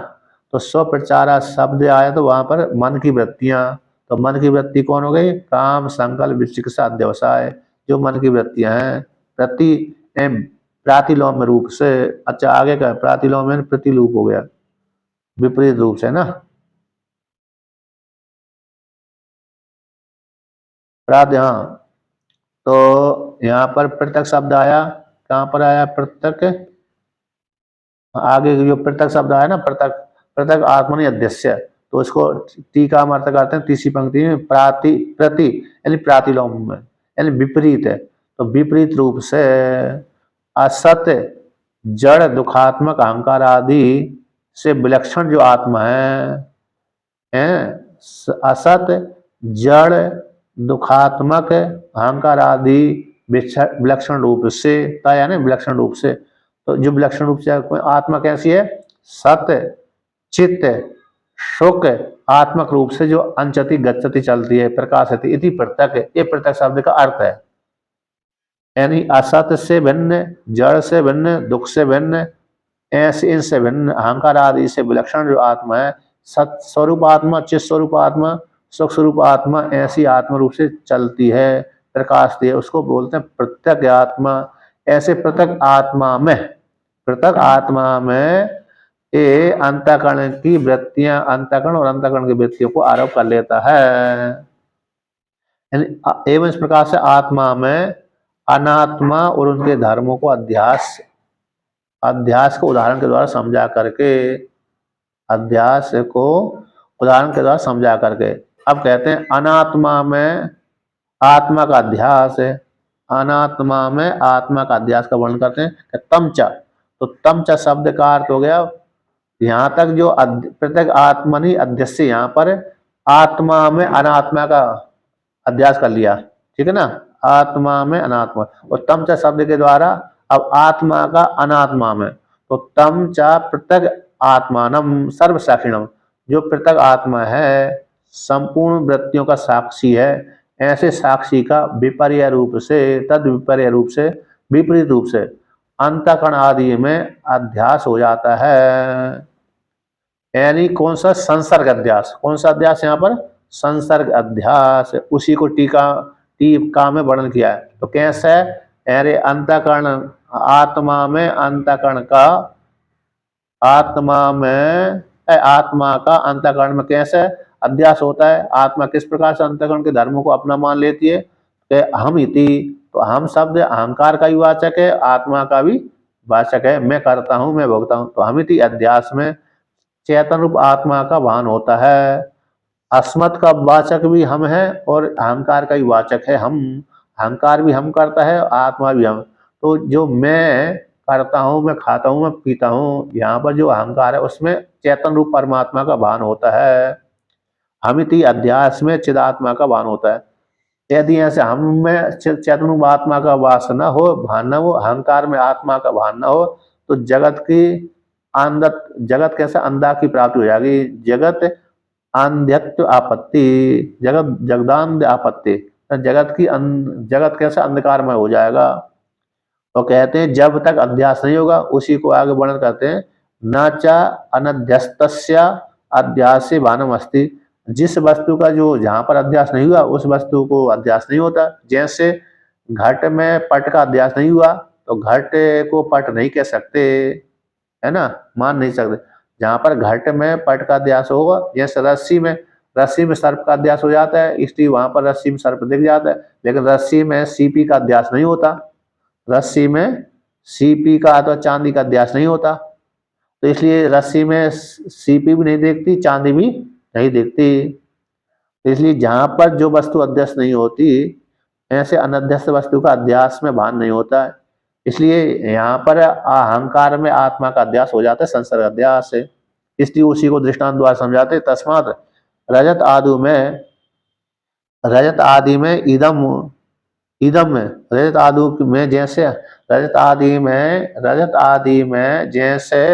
तो 100 प्रचारा शब्द आया, तो वहां पर मन की वृत्तियां, तो मन की वृत्ति कौन हो गई? काम, संकल्प, विचिकित्सा, अध्यवसाय, जो मन की वृत्तियां हैं, प्रति प्रातिलोम रूप से, अच्छा आगे का प्रातिलोम में प्रतिलोप हो गया, विपरीत रूप से ना, हाँ। तो यहाँ पर पृथक शब्द आया, कहाँ पर आया पृथक? आगे जो पृथक शब्द आया ना, पृथक, पृथक आत्मनि अध्यस्य, तो इसको टीका में अर्थ करते हैं तीसरी पंक्ति में, प्रति यानी प्रातिलोम में, यानी विपरीत है। तो विपरीत रूप से असत, जड़, दुखात्मक, अहंकार आदि से विलक्षण जो आत्मा है असत, जड़, दुखात्मक, अहंकार आदि विलक्षण रूप से, यानी विलक्षण रूप से, तो जो विलक्षण रूप से आत्मा कैसी है? सत्य, चित्त, सुख, आत्मक रूप से जो अंचति गच्छति चलती है, प्रकाशति, इति पृथक, ये पृथक शब्द का अर्थ है। यानी असत से भिन्न, जड़ से भिन्न, दुख से भिन्न, ऐसे इनसे भिन्न, अहंकार आदि से विलक्षण जो आत्मा है, सत स्वरूप आत्मा, चित स्वरूप आत्मा, सुख स्वरूप आत्मा, ऐसी आत्मा रूप से चलती है, प्रकाशती है, उसको बोलते हैं पृथक आत्मा। ऐसे पृथक आत्मा में, पृथक आत्मा में ये अंतःकरण की वृत्तियां, अंतःकरण और अंतःकरण की वृत्तियों को आरोप कर लेता है। एवं इस प्रकार से आत्मा में अनात्मा और उनके धर्मों को अध्यास, अध्यास को उदाहरण के द्वारा समझा करके, अध्यास को उदाहरण के द्वारा समझा करके, अब कहते हैं अनात्मा में आत्मा का अध्यास है, अनात्मा में आत्मा का अध्यास का वर्णन करते हैं तमचा। तो तमचा शब्द का अर्थ हो गया, यहाँ तक जो प्रत्येक आत्मनि अध्यस्य, यहाँ पर आत्मा में अनात्मा का अध्यास कर लिया, ठीक है ना, आत्मा में अनात्मा, और तमचा शब्द के द्वारा अब आत्मा का अनात्मा में, तो तमचा पृथक आत्मानम सर्वसाक्षिणम, जो पृथक आत्मा है, संपूर्ण वृत्तियों का साक्षी है, ऐसे साक्षी का विपर्य रूप से, तद विपर्य रूप से, विपरीत रूप से अंतःकरण आदि में अध्यास हो जाता है। यानी कौन सा? संसर्ग अध्यास। कौन सा अध्यास? यहाँ पर संसर्ग अध्यास, उसी को टीका में वर्णन किया है। तो कैसे? अरे अंतःकरण आत्मा में, अंतःकरण का आत्मा में, आत्मा का अंतःकरण में कैसे अध्यास होता है? आत्मा किस प्रकार से अंतःकरण के धर्मों को अपना मान लेती है? हम इति, तो हम शब्द अहंकार का भी वाचक है, आत्मा का भी वाचक है, मैं करता हूँ, मैं भोगता हूँ। तो हमिति अध्यास में चेतन रूप आत्मा का भान होता है। अस्मत् का वाचक भी हम है और अहंकार का भी वाचक है हम। अहंकार भी हम करता है, आत्मा भी हम। तो जो मैं करता हूँ, मैं खाता हूँ, मैं पीता हूँ, यहाँ पर जो अहंकार है उसमें चेतन रूप परमात्मा का भान होता है। हमिति अध्यास में चिदात्मा का भान होता है। यदि ऐसे हम में चेतन रूप आत्मा का वास न हो, भान न हो, अहंकार में आत्मा का भान न हो, तो जगत कैसे अंधा की प्राप्ति हो जाएगी। जगत आंध्यत्व आपत्ति, जगत जगदांध आपत्ति, जगत कैसे अंधकारमय हो जाएगा। तो कहते हैं जब तक अध्यास नहीं होगा, उसी को आगे वर्णन करते हैं, न चा अनध्यस्तस्य अध्यासे भानम अस्ति। जिस वस्तु का जो जहां पर अध्यास नहीं हुआ, उस वस्तु को अध्यास नहीं होता। जैसे घट में पट का अध्यास नहीं हुआ, तो घट को पट नहीं कह सकते, है ना, मान नहीं सकते। जहां पर घट में पट का अध्यास होगा, जैसे रस्सी में सर्प का अध्यास हो जाता है, इसलिए वहां पर रस्सी में सर्प दिख जाता है। लेकिन रस्सी में सीपी का अध्यास नहीं होता, रस्सी में सीपी का अथवा चांदी का अध्यास नहीं होता। तो इसलिए रस्सी में सीपी भी नहीं देखती, चांदी भी नहीं देखती। तो इसलिए जहां पर जो वस्तु अध्यस्त नहीं होती, ऐसे अनध्यस्त वस्तु का अध्यास में भान नहीं होता है। इसलिए यहाँ पर अहंकार में आत्मा का अध्यास हो जाता है, संसर्ग अध्यास से। इसलिए उसी को दृष्टांत द्वारा समझाते, तस्मात् रजत आदि में, रजत आदि में इदम, इदम में रजत आदि में जैसे, रजत आदि में जैसे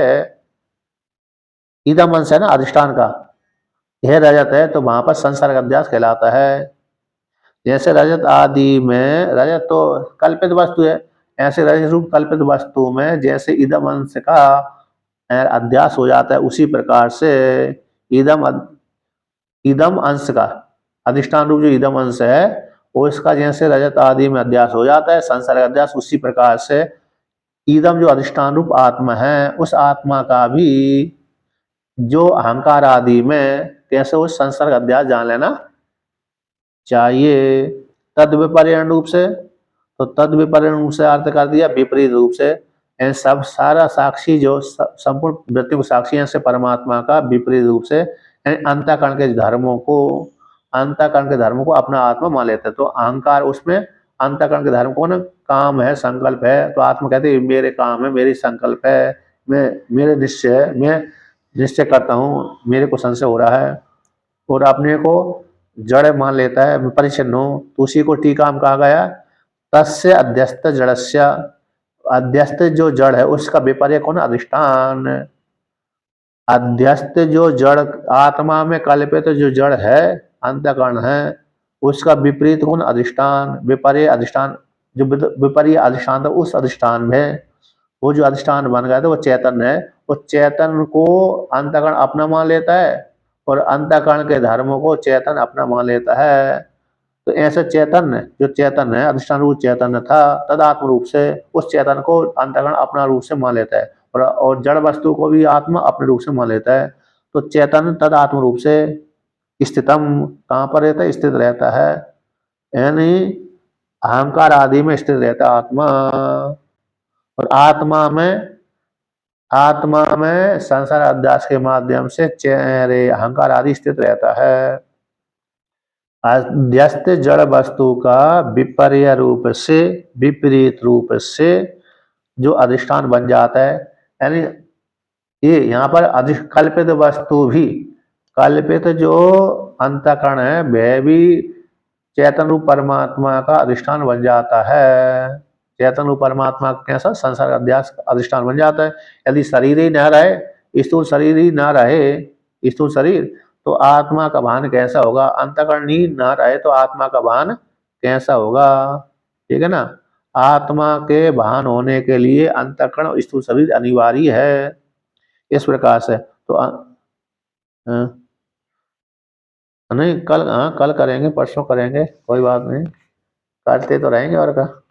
इदम अंश है ना अधिष्ठान का, यह रजत है, तो वहां पर संसर्ग अध्यास कहलाता है। जैसे रजत आदि में, रजत तो कल्पित वस्तु है, ऐसे रजत रूप कल्पित वस्तु में जैसे इदम अंश का अध्यास हो जाता है, उसी प्रकार से इदम इदम अंश का अधिष्ठान रूप जो इदम अंश है, वो इसका जैसे रजत आदि में अध्यास हो जाता है, संसर्ग अध्यास, उसी प्रकार से इदम जो अधिष्ठान रूप आत्मा है, उस आत्मा का भी जो अहंकार आदि में कैसे उस संसर्ग अध्यास जान लेना चाहिए। तद विपर्यण रूप से, तो तद विपर्यण रूप से अर्थ कर दिया विपरीत रूप से। इन सब सारा साक्षी जो संपूर्ण वृत्ति को साक्षी है, से परमात्मा का विपरीत रूप से अंतःकरण के धर्मों को, अंतःकरण के धर्मों को अपना आत्मा मान लेते हैं। तो अहंकार उसमें अंतःकरण के धर्म को ना, काम है, संकल्प है, तो आत्मा कहते हैं मेरे काम है, मेरी संकल्प है, मैं मेरे निश्चय है, मैं निश्चय करता हूँ, मेरे को संशय हो रहा है, और अपने को जड़ मान लेता है, परिच्छिन्न हूँ। तो उसी को टीका में कहा गया, तस्य अध्यस्त जड़स्य, अध्यस्त जो जड़ है उसका विपर्य कौन, अधिष्ठान। अध्यस्त जो जड़ आत्मा में कल्पित जो जड़ है, अंतःकरण है, उसका विपरीत कौन, अधिष्ठान। विपर्य अधिष्ठान, जो विपर्य अधिष्ठान था, उस अधिष्ठान में वो जो अधिष्ठान बन गया था वो चैतन्य है। वो चैतन्य को अंतःकरण अपना मान लेता है, और अंतःकरण के धर्मों को चैतन्य अपना मान लेता है। तो ऐसे चैतन्य जो चैतन्य है, अधिष्ठान रूप चैतन्य था, तदात्म रूप से उस चैतन्य को अंतःकरण अपना रूप से मान लेता है, और जड़ वस्तु को भी आत्मा अपने रूप से मान लेता है। तो चैतन्य तदात्म रूप से स्थितम कहाँ पर रहता है, स्थित रहता है, यानी अहंकार आदि में स्थित रहता है आत्मा। और आत्मा में संसार अध्यास के माध्यम से अहंकार आदि स्थित रहता है। अध्यस्त जड़ वस्तु का विपर्य रूप से, विपरीत रूप से जो अधिष्ठान बन जाता है, यानी ये यहाँ पर कल्पित वस्तु भी, कल्पित जो अंतःकरण है वह भी चैतन्य रूप परमात्मा का अधिष्ठान बन जाता है। चैतन्य रूप परमात्मा कैसा, संसार अध्यास अधिष्ठान बन जाता है। यदि शरीर ही न रहे, स्थूल शरीर ही न रहे, स्थूल शरीर, तो आत्मा का भान कैसा होगा। अंतःकरण ही न रहे तो आत्मा का भान कैसा होगा, ठीक है ना। आत्मा के भान होने के लिए अंतःकरण और स्थूल शरीर अनिवार्य है, इस प्रकार से। तो नहीं, कल, हाँ कल करेंगे, परसों करेंगे, कोई बात नहीं, करते तो रहेंगे और का।